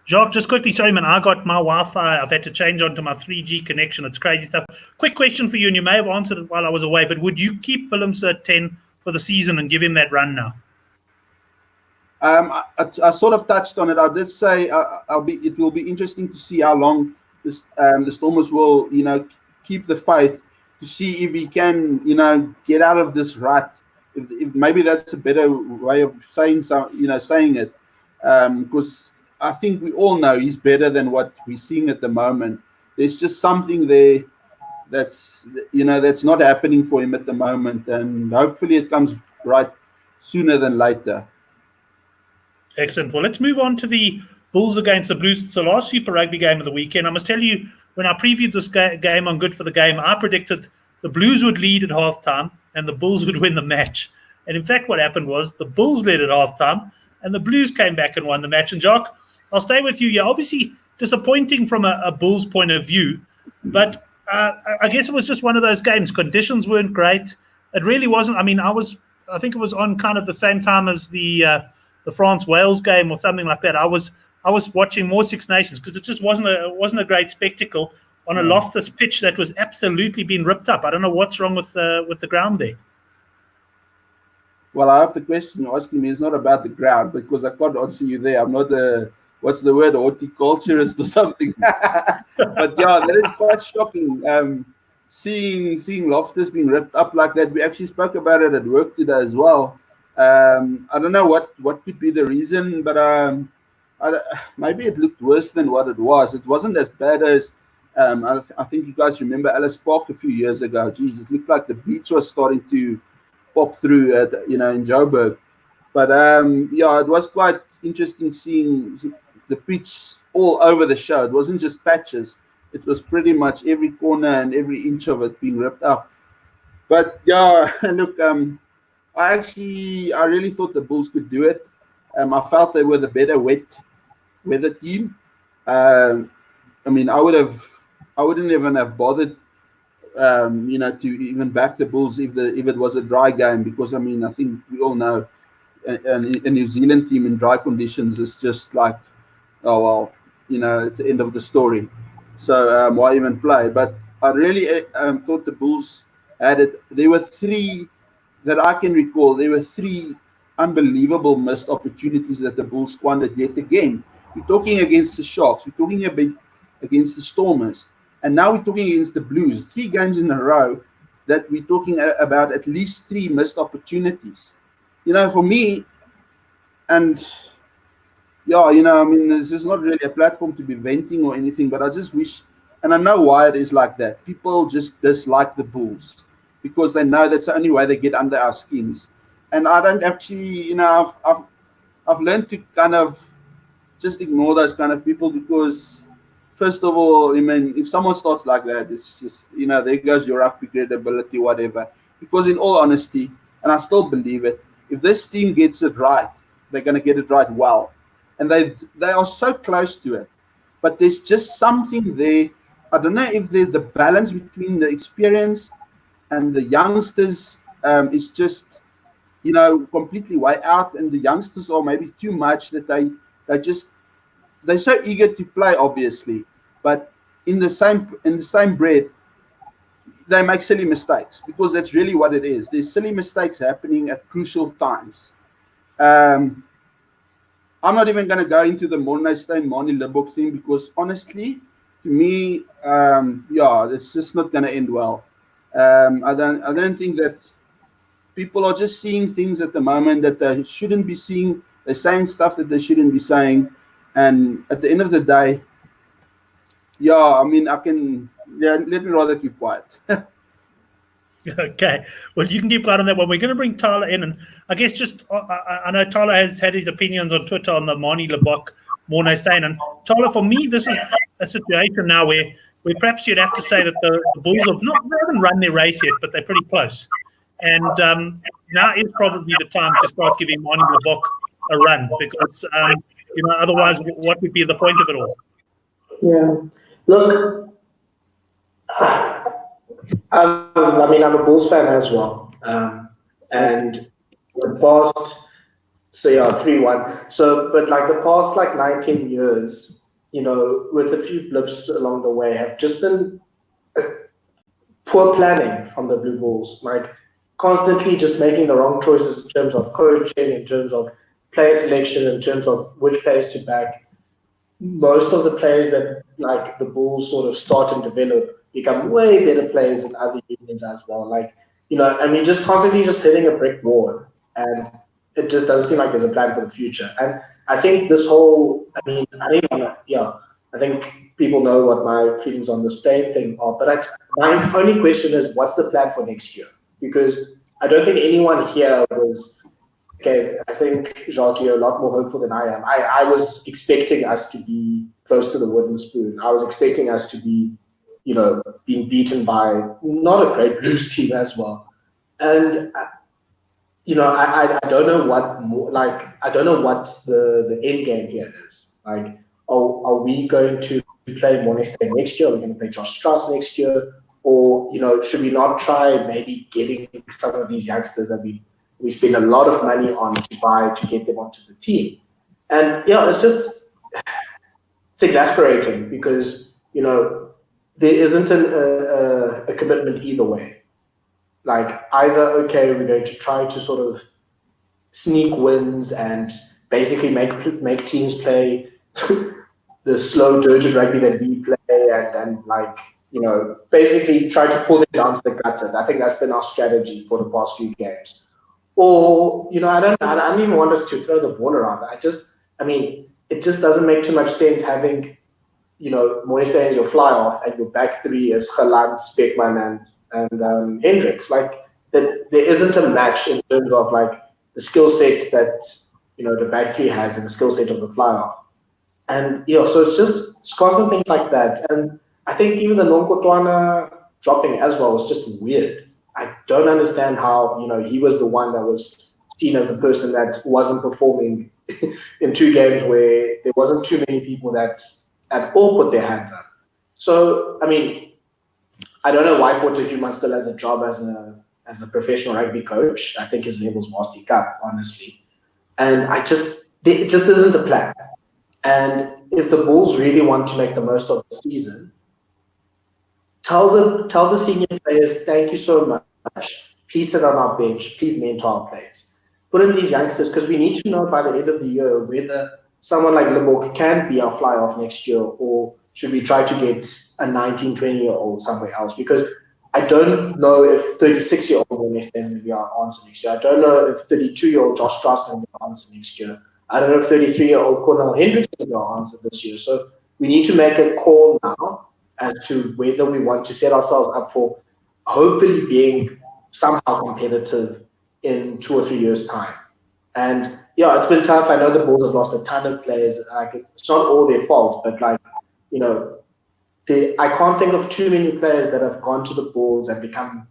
Jacques, just quickly, sorry, man, I got my Wi-Fi. I've had to change onto my 3G connection. It's crazy stuff. Quick question for you, and you may have answered it while I was away, but would you keep Willemse at 10 for the season and give him that run now? I sort of touched on it. I did say it will be interesting to see how long the Stormers will, keep the faith, to see if he can, get out of this rut. If maybe that's a better way of saying it, because I think we all know he's better than what we're seeing at the moment. There's just something there that's not happening for him at the moment, and hopefully it comes right sooner than later. Excellent. Well, let's move on to the Bulls against the Blues. It's the last Super Rugby game of the weekend. I must tell you, when I previewed this game on Good for the Game, I predicted the Blues would lead at halftime and the Bulls would win the match. And in fact, what happened was the Bulls led at halftime and the Blues came back and won the match. And Jacques, I'll stay with you. Yeah, obviously disappointing from a Bulls point of view, but I guess it was just one of those games. Conditions weren't great. It really wasn't. I mean, I think it was on kind of the same time as the France-Wales game or something like that. I was watching more Six Nations because it just wasn't a great spectacle on a Loftus pitch that was absolutely being ripped up. I don't know what's wrong with the ground there. Well, I hope the question you're asking me is not about the ground, because I can't answer you there. I'm not what's the word, horticulturist or something. But yeah, that is quite shocking. seeing Loftus being ripped up like that. We actually spoke about it at work today as well. I don't know what could be the reason, but maybe it looked worse than what it was. It wasn't as bad as I think you guys remember Alice Park a few years ago. Jeez, it looked like the beach was starting to pop through at in Joburg. But it was quite interesting seeing the pitch all over the show. It wasn't just patches. It was pretty much every corner and every inch of it being ripped up. But yeah, look, I really thought the Bulls could do it. I felt they were the better weather team. I mean, I wouldn't even have bothered, to even back the Bulls if it was a dry game, because I mean, I think we all know a New Zealand team in dry conditions is just like, oh well, it's the end of the story. So why even play? But I really thought the Bulls had it. There were three that I can recall. There were three unbelievable missed opportunities that the Bulls squandered yet again. We're talking against the Sharks. We're talking a bit against the Stormers. And now we're talking against the Blues. 3 games in a row that we're talking about at least 3 missed opportunities. For me, and I mean, this is not really a platform to be venting or anything, but I just wish, and I know why it is like that. People just dislike the Bulls because they know that's the only way they get under our skins. And I don't actually, I've learned to kind of just ignore those kind of people because, first of all, I mean, if someone starts like that, it's just, there goes your rugby credibility, whatever. Because in all honesty, and I still believe it, if this team gets it right, they're going to get it right well. And they are so close to it. But there's just something there. I don't know if the balance between the experience and the youngsters is just, completely way out. And the youngsters are maybe too much that they're so eager to play, obviously. But in the same breath, they make silly mistakes, because that's really what it is. There's silly mistakes happening at crucial times. I'm not even going to go into the Morne Steyn, Manie Libbok thing, because honestly, to me, it's just not going to end well. I don't think that people are just seeing things at the moment that they shouldn't be seeing. They're saying stuff that they shouldn't be saying. And at the end of the day, I mean, let me rather keep quiet. Okay. Well, you can keep quiet on that one. We're going to bring Tyler in. And I guess I know Tyler has had his opinions on Twitter on the Manie Libbok, Morne Steyn. And Tyler, for me, this is a situation now where perhaps you'd have to say that the Bulls have not even run their race yet, but they're pretty close. And now is probably the time to start giving Manie Libbok a run, because otherwise, what would be the point of it all? Yeah. Look, I mean, I'm a Bulls fan as well. And the past, 3-1. But like the past 19 years, with a few blips along the way, have just been poor planning from the Blue Bulls. Like constantly just making the wrong choices in terms of coaching, in terms of player selection, in terms of which players to back. Most of the players that the Bulls sort of start and develop become way better players in other unions as well. I mean, just constantly just hitting a brick wall, and it just doesn't seem like there's a plan for the future. And I think this whole, I think people know what my feelings on the Steyn thing are, but my only question is, what's the plan for next year? Because I don't think anyone here was, okay, I think, Jacques, you're a lot more hopeful than I am. I was expecting us to be close to the wooden spoon. I was expecting us to be, being beaten by not a great Blues team as well. And, I don't know what more, I don't know what the end game here is. Are we going to play Morne Steyn next year? Are we going to play Josh Strauss next year? Or, should we not try maybe getting some of these youngsters that we spend a lot of money on to buy to get them onto the team? And, it's exasperating because, there isn't a commitment either way. Either, okay, we're going to try to sort of sneak wins and basically make teams play the slow, dirty rugby that we play and basically try to pull them down to the gutter. I think that's been our strategy for the past few games. Or, I don't even want us to throw the ball around. It just doesn't make too much sense having, Moynister as your fly off and your back three is Geland, Speckman, and Hendricks. There isn't a match in terms of the skill set that the back three has and the skill set of the fly off. And so it's constant things like that. And I think even the Nonkotwana dropping as well was just weird. I don't understand how he was the one that was seen as the person that wasn't performing in 2 games where there wasn't too many people that at all put their hands up. So I don't know why Porter Human still has a job as a professional rugby coach. I think his level's Varsity Cup, honestly. And it just isn't a plan. And if the Bulls really want to make the most of the season, tell the senior players, thank you so much. Please sit on our bench. Please mentor our players. Put in these youngsters because we need to know by the end of the year whether someone like Lebok can be our fly-off next year, or should we try to get a 19, 20-year-old somewhere else? Because I don't know if 36-year-old will be our answer next year. I don't know if 32-year-old Josh Strauss will be our answer next year. I don't know if 33-year-old Cornell Hendricks will be our answer this year. So we need to make a call now as to whether we want to set ourselves up for hopefully being somehow competitive in 2 or 3 years' time. And it's been tough. I know the Bulls have lost a ton of players. It's not all their fault, but I can't think of too many players that have gone to the Bulls and become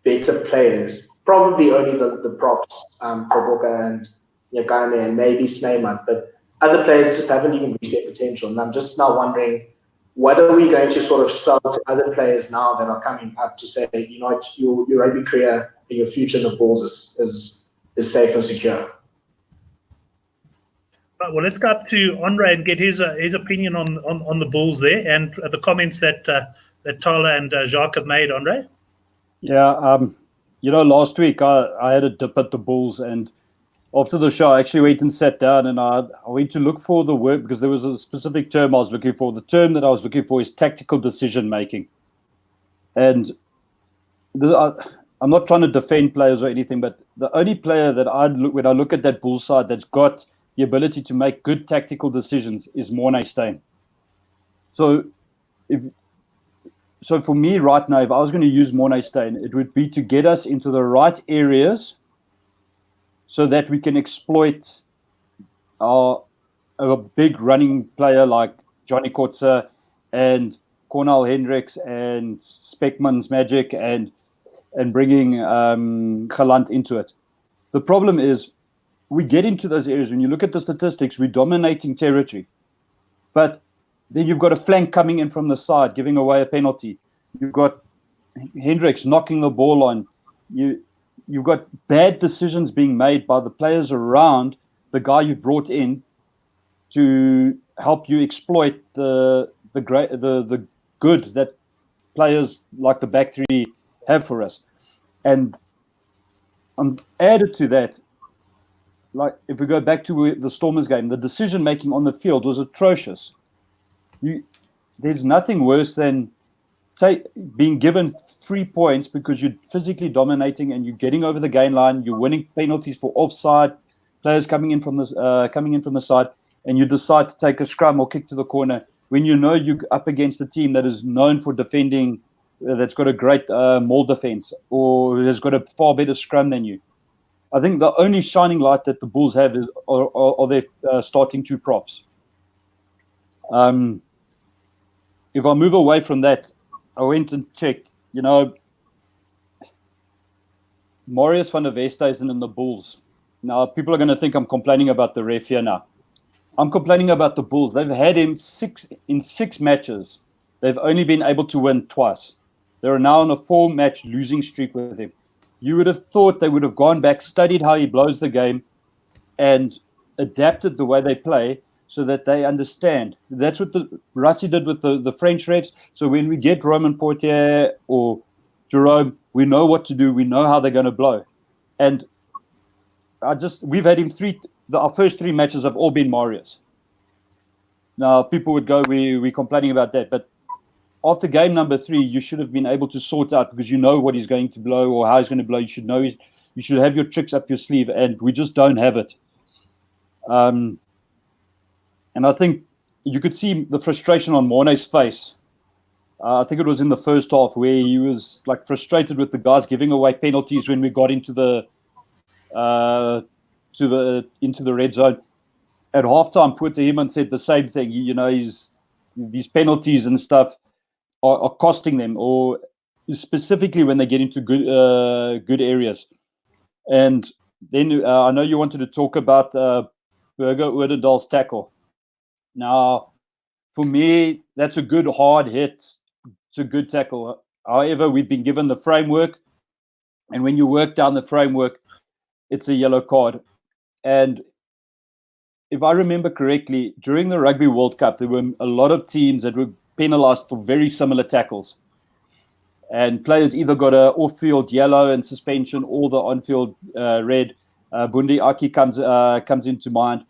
better players. Probably only the props, Koboka and Yagane and maybe Sneymar, but other players just haven't even reached their potential. And I'm just now wondering, what are we going to sort of sell to other players now that are coming up to say, your rugby career and your future in the Bulls is safe and secure? Well, let's go up to Andre and get his opinion on the Bulls there and the comments that Tala and Jacques have made, Andre. Yeah, last week I had a dip at the Bulls, and after the show I actually went and sat down and I went to look for the word, because there was a specific term I was looking for. The term that I was looking for is tactical decision making. And I'm not trying to defend players or anything, but the only player that when I look at that Bulls side that's got the ability to make good tactical decisions is Morné Steyn. So for me right now, if I was going to use Morné Steyn, it would be to get us into the right areas so that we can exploit a big running player like Johnny Kotze and Cornell Hendricks and Speckman's Magic and bringing Geland into it. The problem is, we get into those areas. When you look at the statistics, we're dominating territory. But then you've got a flank coming in from the side, giving away a penalty. You've got Hendricks knocking the ball on. You've got bad decisions being made by the players around the guy you brought in to help you exploit the good that players like the back three have for us. And added to that, like if we go back to the Stormers game, the decision making on the field was atrocious. There's nothing worse than being given 3 points because you're physically dominating and you're getting over the gain line, you're winning penalties for offside, players coming in from the side, and you decide to take a scrum or kick to the corner when you know you're up against a team that is known for defending, that's got a great maul defense or has got a far better scrum than you. I think the only shining light that the Bulls have are their starting 2 props. If I move away from that, I went and checked, Marius van der Westhuizen isn't in the Bulls. Now, people are going to think I'm complaining about the ref here now. I'm complaining about the Bulls. They've had him in 6 matches. They've only been able to win twice. They're now on a 4-match losing streak with him. You would have thought they would have gone back, studied how he blows the game, and adapted the way they play so that they understand. That's what Rassi did with the French refs. So when we get Roman Portier or Jerome, we know what to do. We know how they're going to blow. And we've had him our first 3 matches have all been Marius. Now, people would go, we're complaining about that. But after game number 3, you should have been able to sort out, because you know what he's going to blow or how he's going to blow. You should know you should have your tricks up your sleeve, and we just don't have it. And I think you could see the frustration on Mornay's face. I think it was in the first half where he was like frustrated with the guys giving away penalties when we got into the red zone. At halftime, put to him and said the same thing. These penalties and stuff are costing them, or specifically when they get into good areas. And then I know you wanted to talk about Burger Oudendaal's tackle. Now, for me, that's a good hard hit. It's a good tackle. However, we've been given the framework, and when you work down the framework, it's a yellow card. And if I remember correctly, during the Rugby World Cup, there were a lot of teams that were penalised for very similar tackles. And players either got an off-field yellow and suspension or the on-field red. Bundi Aki comes into mind.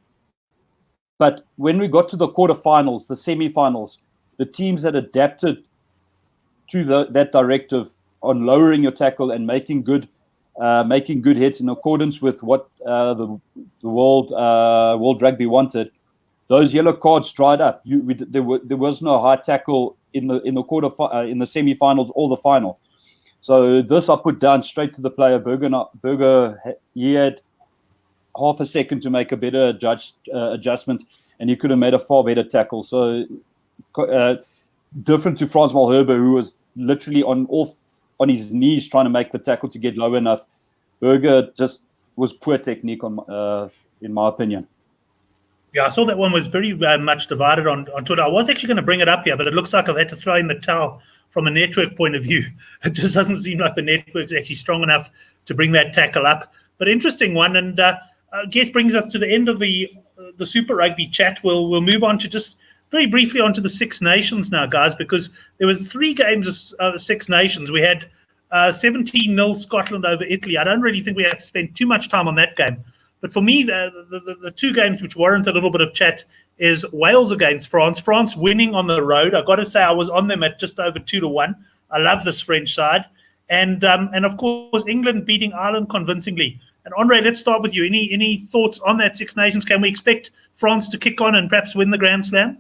But when we got to the quarterfinals, the semi-finals, the teams that adapted to that directive on lowering your tackle and making good hits in accordance with what the World Rugby wanted, those yellow cards dried up. There was no high tackle in the semi-finals or the final. So this I put down straight to the player. Burger, he had half a second to make a better adjustment, and he could have made a far better tackle. So different to Frans Malherbe, who was literally on his knees trying to make the tackle to get low enough. Burger just was poor technique in my opinion. Yeah, I saw that one was very much divided on Twitter. I was actually going to bring it up here, but it looks like I've had to throw in the towel from a network point of view. It just doesn't seem like the network's actually strong enough to bring that tackle up. But interesting one, and I guess brings us to the end of the Super Rugby chat. We'll move on to just very briefly onto the Six Nations now, guys, because there was 3 games of the Six Nations. We had 17-0 Scotland over Italy. I don't really think we have to spend too much time on that game. But for me, the 2 games which warrant a little bit of chat is Wales against France. France winning on the road. I've got to say I was on them at just over 2-1. I love this French side. And of course, England beating Ireland convincingly. And Andre, let's start with you. Any thoughts on that Six Nations? Can we expect France to kick on and perhaps win the Grand Slam?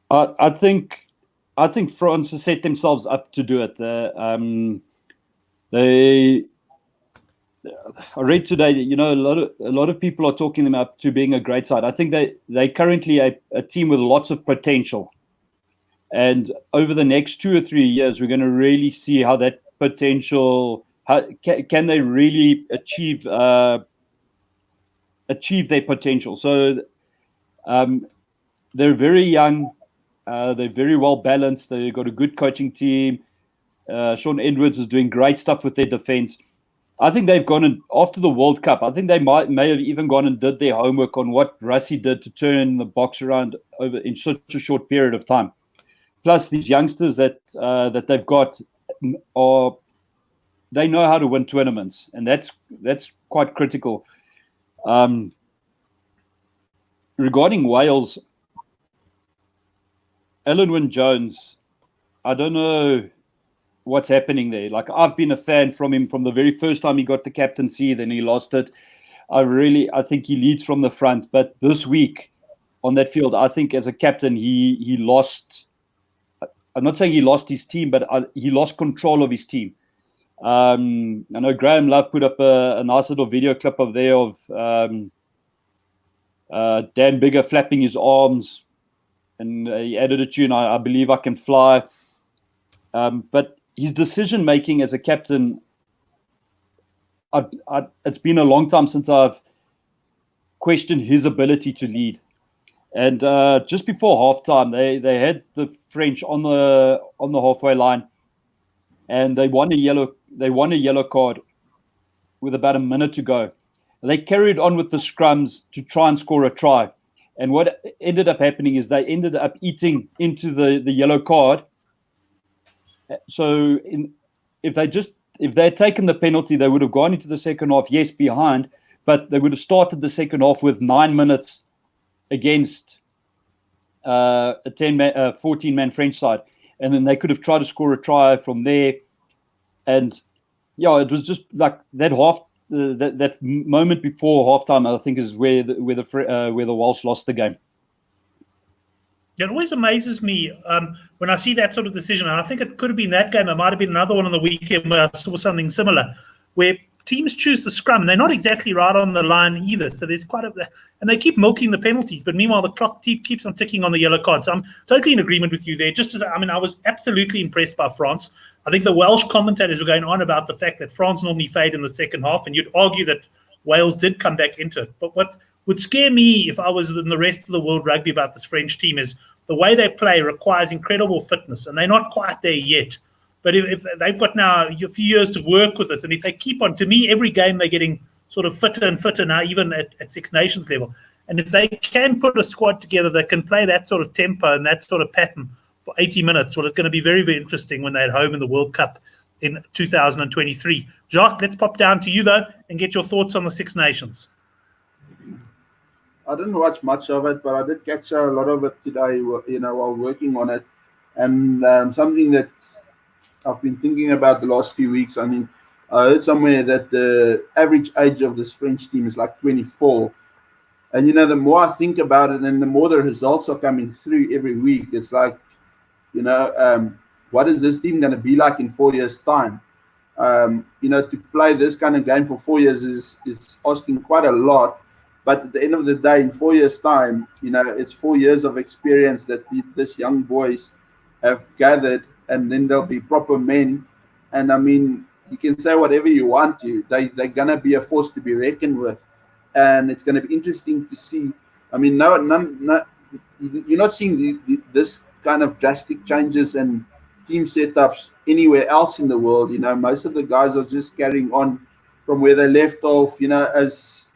I think France has set themselves up to do it. I read today that a lot of people are talking them up to being a great side. I think they currently a team with lots of potential, and over the next 2 or 3 years, we're going to really see how that potential. How can they really achieve their potential? So they're very young, they're very well balanced. They've got a good coaching team. Sean Edwards is doing great stuff with their defense. I think they've gone in after the World Cup. I think they may have even gone and did their homework on what Rassie did to turn the box around over in such a short period of time. Plus, these youngsters that they've got they know how to win tournaments, and that's quite critical. Regarding Wales, Alan Wynne-Jones, I don't know what's happening there. Like, I've been a fan from him from the very first time he got the captaincy, then he lost it. I think he leads from the front, but this week on that field, I think as a captain he lost. I'm not saying he lost his team, but he lost control of his team. I know Graham Love put up a nice little video clip of Dan Bigger flapping his arms, and he added a tune, I Believe I Can Fly. But his decision making as a captain, it's been a long time since I've questioned his ability to lead. And just before halftime, they had the French on the halfway line, and they won a yellow card with about a minute to go. They carried on with the scrums to try and score a try. And what ended up happening is they ended up eating into the yellow card. So if they had taken the penalty, they would have gone into the second half, yes, behind, but they would have started the second half with 9 minutes against a 14-man French side. and then they could have tried to score a try from there. And yeah, it was just like that that moment before halftime, I think, is where the Welsh lost the game. It always amazes me when I see that sort of decision. And I think it could have been that game. It might have been another one on the weekend where I saw something similar, where teams choose the scrum and they're not exactly right on the line either. So there's and they keep milking the penalties. But meanwhile, the clock keeps on ticking on the yellow cards. So I'm totally in agreement with you there. I was absolutely impressed by France. I think the Welsh commentators were going on about the fact that France normally fade in the second half, and you'd argue that Wales did come back into it. But what would scare me if I was in the rest of the world rugby about this French team is the way they play requires incredible fitness, and they're not quite there yet. But if they've got now a few years to work with this, and if they keep on, to me, every game they're getting sort of fitter and fitter now, even at Six Nations level. And if they can put a squad together that can play that sort of tempo and that sort of pattern for 80 minutes, well, it's going to be very, very interesting when they're at home in the World Cup in 2023. Jacques, let's pop down to you, though, and get your thoughts on the Six Nations. I didn't watch much of it, but I did catch a lot of it today, while working on it. And something that I've been thinking about the last few weeks, I mean, I heard somewhere that the average age of this French team is like 24. And, the more I think about it, and the more the results are coming through every week, it's like, what is this team going to be like in 4 years' time? To play this kind of game for 4 years is asking quite a lot. But at the end of the day, in 4 years' time, it's 4 years of experience that these young boys have gathered, and then they'll be proper men. And I mean, you can say whatever you want to. They're going to be a force to be reckoned with. And it's going to be interesting to see. I mean, you're not seeing this kind of drastic changes and team setups anywhere else in the world. Most of the guys are just carrying on from where they left off,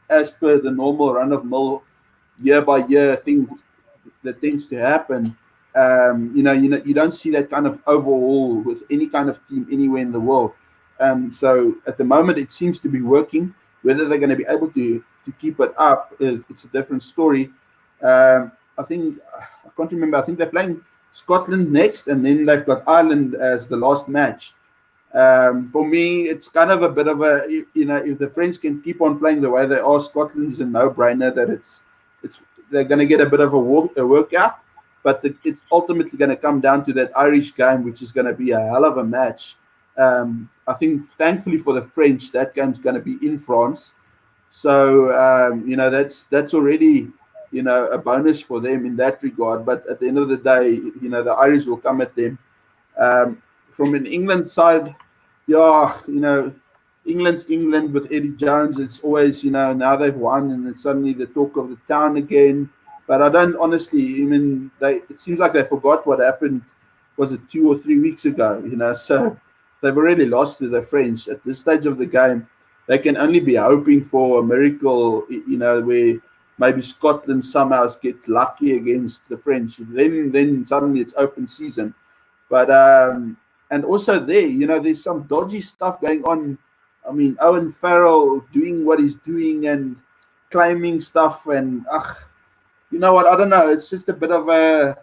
as per the normal run-of-mill, year-by-year thing that tends to happen. You don't see that kind of overhaul with any kind of team anywhere in the world. So at the moment, it seems to be working. Whether they're going to be able to keep it up, it's a different story. I can't remember. I think they're playing Scotland next, and then they've got Ireland as the last match. For me, it's kind of a bit of a, if the French can keep on playing the way they are, Scotland's a no-brainer that they're going to get a bit of a workout, but it's ultimately going to come down to that Irish game, which is going to be a hell of a match. I think, thankfully for the French, that game's going to be in France. So, that's already, a bonus for them in that regard. But at the end of the day, the Irish will come at them. From an England side, England's England with Eddie Jones. It's always, now they've won and it's suddenly the talk of the town again. But I don't honestly, it seems like they forgot what happened, was it 2 or 3 weeks ago, so they've already lost to the French. At this stage of the game, they can only be hoping for a miracle, where maybe Scotland somehow get lucky against the French. Then suddenly it's open season. But, and also there's some dodgy stuff going on. I mean, Owen Farrell doing what he's doing and claiming stuff. And, you know what? I don't know. It's just a bit of a...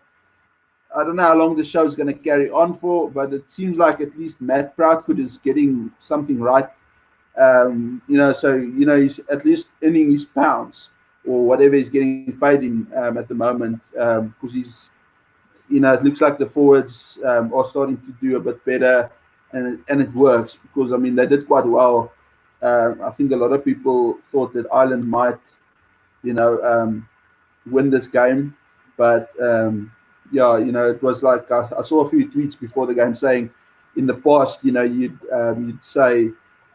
I don't know how long the show is going to carry on for, but it seems like at least Matt Proudfoot is getting something right. He's at least earning his pounds or whatever he's getting paid in at the moment, because he's... it looks like the forwards are starting to do a bit better, and it works because, they did quite well. I think a lot of people thought that Ireland might, win this game. But, it was like I saw a few tweets before the game saying in the past, you'd say,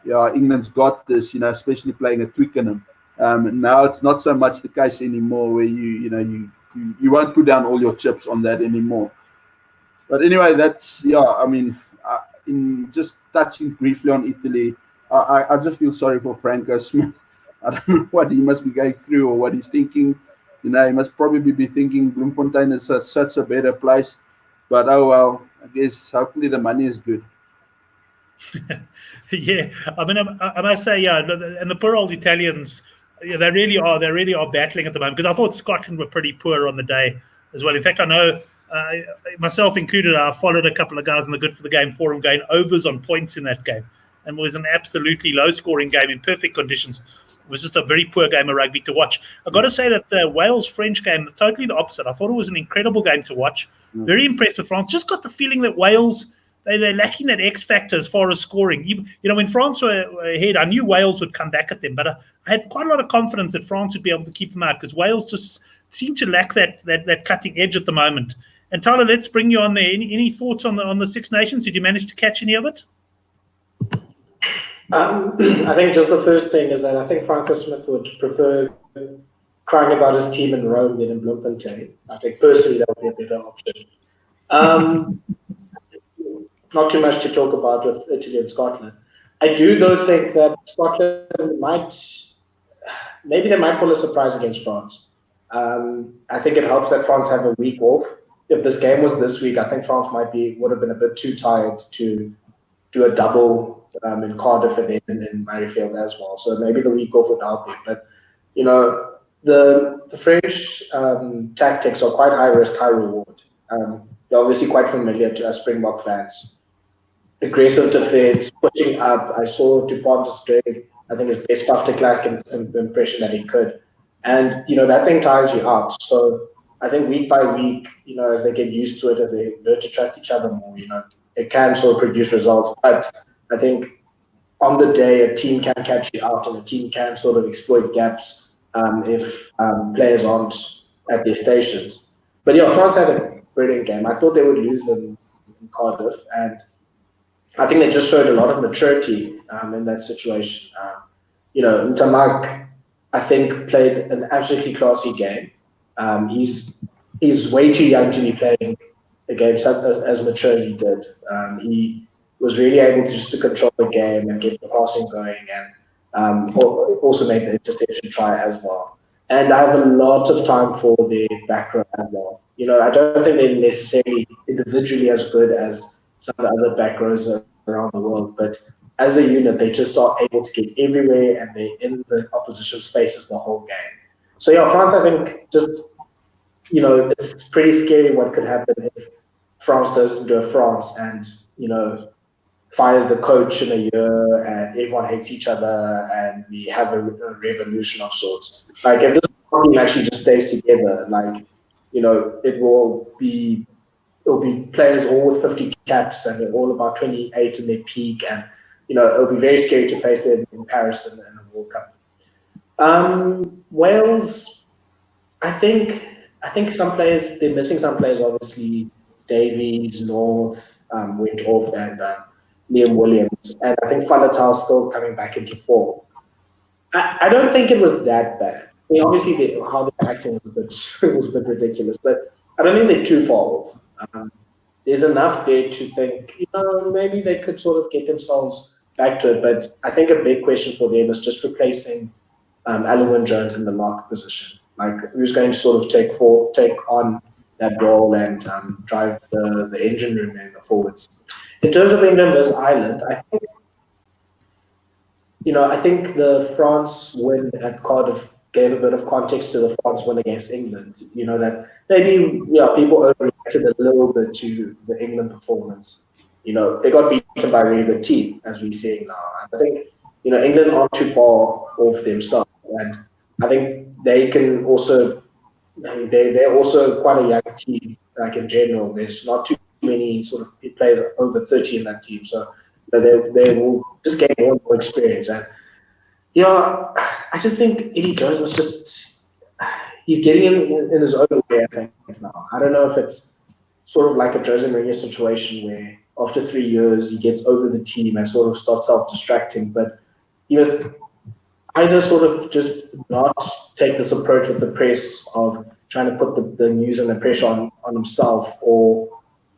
England's got this, especially playing at Twickenham. Now it's not so much the case anymore where you won't put down all your chips on that anymore. But anyway, that's, in just touching briefly on Italy, I just feel sorry for Franco Smith. I don't know what he must be going through or what he's thinking. He must probably be thinking Bloemfontein is such a better place. But oh well, I guess hopefully the money is good. Yeah, I must say, and the poor old Italians, they really are battling at the moment, because I thought Scotland were pretty poor on the day as well. In fact, I know myself included, I followed a couple of guys in the Good for the Game forum going overs on points in that game. And it was an absolutely low-scoring game in perfect conditions. It was just a very poor game of rugby to watch. I've got to say that the Wales-French game, totally the opposite. I thought it was an incredible game to watch. Very impressed with France. Just got the feeling that Wales, they're lacking that X factor as far as scoring. You know, when France were ahead, I knew Wales would come back at them, but I had quite a lot of confidence that France would be able to keep them out because Wales just seem to lack that cutting edge at the moment. And Tyler, let's bring you on there. Any thoughts on the Six Nations? Did you manage to catch any of it? I think just the first thing is that I think Franco Smith would prefer crying about his team in Rome than in Bloemfontein. I think personally that would be a better option. Not too much to talk about with Italy and Scotland. I do though think that Scotland maybe they might pull a surprise against France. I think it helps that France have a week off. If this game was this week, I think France would have been a bit too tired to do a double in Cardiff and in Murrayfield as well. So maybe the week off would help them. But you know, the French tactics are quite high risk, high reward. They're obviously quite familiar to us Springbok fans. Aggressive defense, pushing up. I saw Dupont doing, I think, his best Pafterklack impression that he could. And, you know, that thing tires you out. So I think week by week, you know, as they get used to it, as they learn to trust each other more, you know, it can sort of produce results. But I think on the day, a team can catch you out and a team can sort of exploit gaps if players aren't at their stations. But yeah, France had a brilliant game. I thought they would lose in Cardiff, and I think they just showed a lot of maturity in that situation. You know, Ntamak, I think, played an absolutely classy game. He's way too young to be playing a game as mature as he did. He was really able to control the game and get the passing going, and also made the interception try as well. And I have a lot of time for the back row as well. You know, I don't think they're necessarily individually as good as some of the other back rows around the world, but as a unit, they just are able to get everywhere and they're in the opposition's faces the whole game. So yeah, France, I think, just, you know, it's pretty scary what could happen if France does into a France and, you know, fires the coach in a year and everyone hates each other and we have a revolution of sorts. Like, if this team actually just stays together, like, you know, it'll be players all with 50 caps and they're all about 28 in their peak, and you know, it'll be very scary to face them in Paris in the World Cup. Wales, I think some players, they're missing some players. Obviously, Davies, North went off, and Liam Williams, and I think Faletau's still coming back into form. I don't think it was that bad. I mean, obviously, how they're acting was a bit ridiculous, but I don't think they're too far off. There's enough there to think, you know, maybe they could sort of get themselves back to it. But I think a big question for them is just replacing Alan Wynne-Jones in the lock position. Like, who's going to sort of take on that role and drive the engine room in the forwards. In terms of England versus Ireland, I think the France win at Cardiff gave a bit of context to the France win against England. You know, that maybe people overreacted a little bit to the England performance. You know, they got beaten by a really good team, as we're seeing now. And I think, you know, England aren't too far off themselves, and I think they can also. I mean, they're also quite a young team. Like, in general, there's not too many sort of players over 30 in that team, so they will just gain more and more experience. And I just think Eddie Jones was he's getting in his own way, I think, now. I don't know if it's sort of like a Jose Mourinho situation where after 3 years he gets over the team and sort of starts self-distracting, but he was either sort of just not take this approach with the press of trying to put the news and the pressure on himself, or,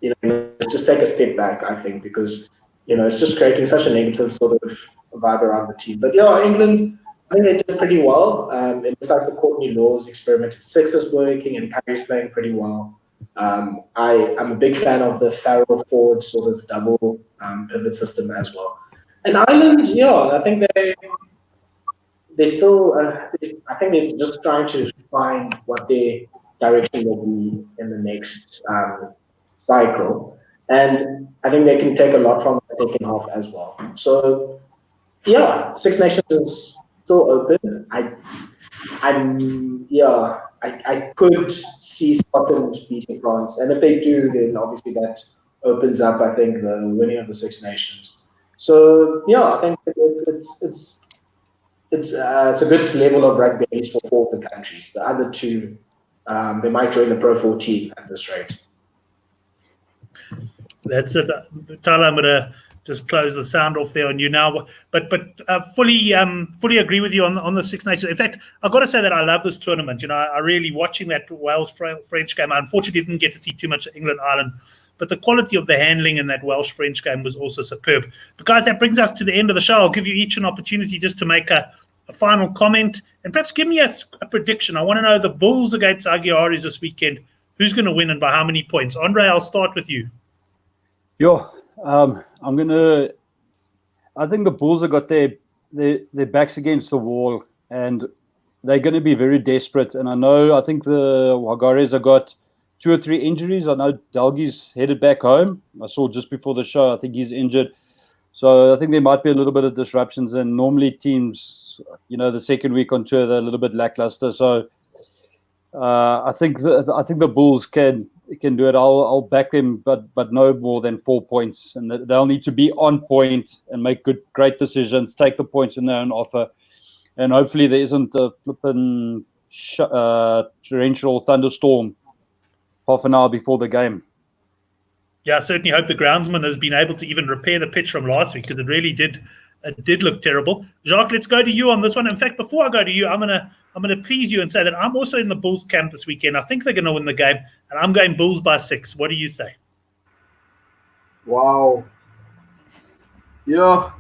you know, just take a step back, I think, because, you know, it's just creating such a negative sort of vibe around the team. But England, I think they did pretty well. It looks like the Courtney Laws experimented six is working, and Curry's playing pretty well. I'm a big fan of the Farrell forward sort of double pivot system as well. And Ireland, I think they still, I think they're just trying to find what their direction will be in the next cycle. And I think they can take a lot from the second half as well. So, yeah, Six Nations is still open. I could see Scotland beating France. And if they do, then obviously that opens up, I think, the winning of the Six Nations. So, yeah, I think it's a good level of rugby, at least for 4 of the countries. The other 2, they might join the Pro 14 at this rate. That's it, Tyler. I'm gonna just close the sound off there on you now, but fully agree with you on the Six Nations. In fact, I've got to say that I love this tournament. You know, I really watching that Wales French game. I unfortunately didn't get to see too much of England Ireland, but the quality of the handling in that Welsh French game was also superb. But guys, that brings us to the end of the show. I'll give you each an opportunity just to make a final comment and perhaps give me a prediction. I want to know the Bulls against Jaguares this weekend. Who's going to win and by how many points? Andre, I'll start with you. I think the Bulls have got their backs against the wall and they're going to be very desperate. And I think the Jaguares have got 2 or 3 injuries. I know Dalgi's headed back home. I saw just before the show, I think he's injured. So I think there might be a little bit of disruptions. And normally teams, the second week on tour, they're a little bit lackluster. So I think the Bulls can do it. I'll back them, but no more than 4 points, and they'll need to be on point and make great decisions, take the points in their own offer, and hopefully there isn't a flipping torrential thunderstorm half an hour before the game. Yeah, I certainly hope the groundsman has been able to even repair the pitch from last week, because it really did look terrible. Jacques, let's go to you on this one. In fact, before I go to you, I'm gonna please you and say that I'm also in the Bulls camp this weekend. I think they're going to win the game, and I'm going Bulls by 6. What do you say? Wow. Yeah.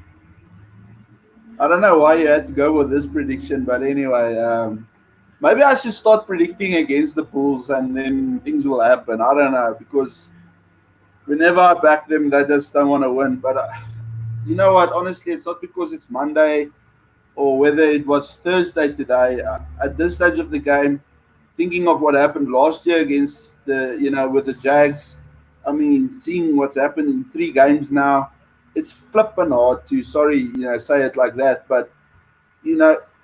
I don't know why you had to go with this prediction, but anyway, maybe I should start predicting against the Bulls, and then things will happen. I don't know, because whenever I back them, they just don't want to win. But you know what? Honestly, it's not because it's Monday or whether it was Thursday today. At this stage of the game, thinking of what happened last year against with the Jags, I mean, seeing what's happened in 3 games now, it's flipping hard to say it like that. But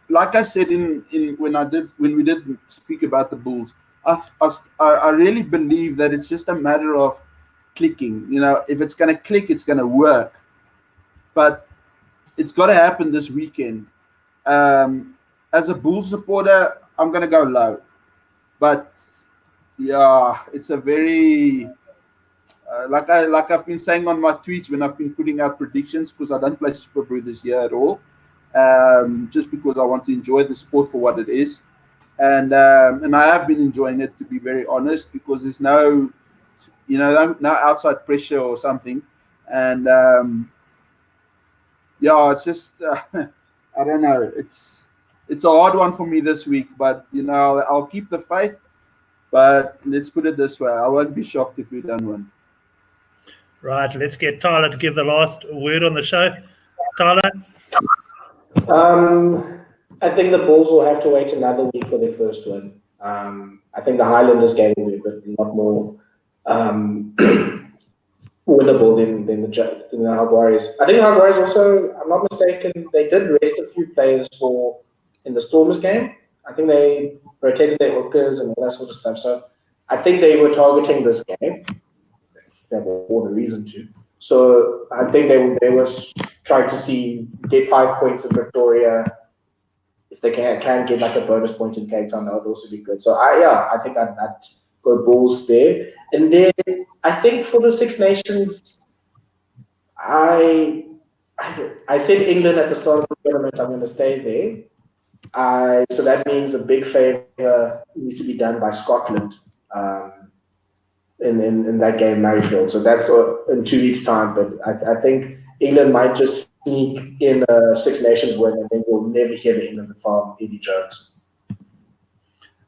like I said when we did speak about the Bulls, I really believe that it's just a matter of clicking. If it's going to click, it's going to work. But it's got to happen this weekend. As a Bulls supporter, I'm going to go low. But yeah, it's a very like I've been saying on my tweets when I've been putting out predictions, because I don't play Super Brew this year at all, just because I want to enjoy the sport for what it is, and I have been enjoying it, to be very honest, because there's no outside pressure or something, and it's just I don't know. It's a hard one for me this week, but I'll keep the faith. But let's put it this way: I won't be shocked if we don't win. Right. Let's get Tyler to give the last word on the show. Tyler. I think the Bulls will have to wait another week for their first win. I think the Highlanders game will be a lot more winnable than the Jaguares. I think the Jaguares also, I'm not mistaken, they did rest a few players in the Stormers game. I think they rotated their hookers and all that sort of stuff. So I think they were targeting this game. They have all the reason to. So I think they were trying to get 5 points in Victoria. If they can get like a bonus point in Cape Town, that would also be good. So I think I'd go Bulls there. And then I think for the Six Nations, I said England at the start of the tournament. I'm going to stay there. So that means a big favour needs to be done by Scotland in that game, Murrayfield. So that's in 2 weeks' time. But I think England might just sneak in a Six Nations win, and then we'll never hear the England from Eddie Jones.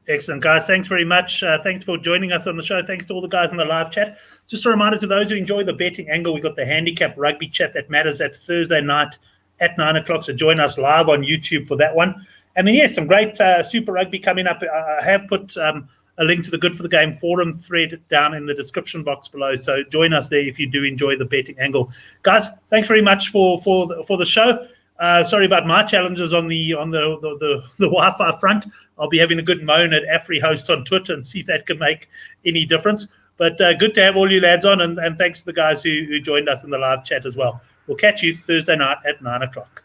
Excellent, guys. Thanks very much. Thanks for joining us on the show. Thanks to all the guys in the live chat. Just a reminder to those who enjoy the betting angle, we've got the handicap rugby chat that matters. That's Thursday night at 9 o'clock. So join us live on YouTube for that one. And then, some great Super Rugby coming up. I have put a a link to the Good for the Game forum thread down in the description box below. So join us there if you do enjoy the betting angle. Guys, thanks very much for the show. Sorry about my challenges on the Wi-Fi front. I'll be having a good moan at Afri Hosts on Twitter and see if that can make any difference. But good to have all you lads on, and thanks to the guys who joined us in the live chat as well. We'll catch you Thursday night at 9 o'clock.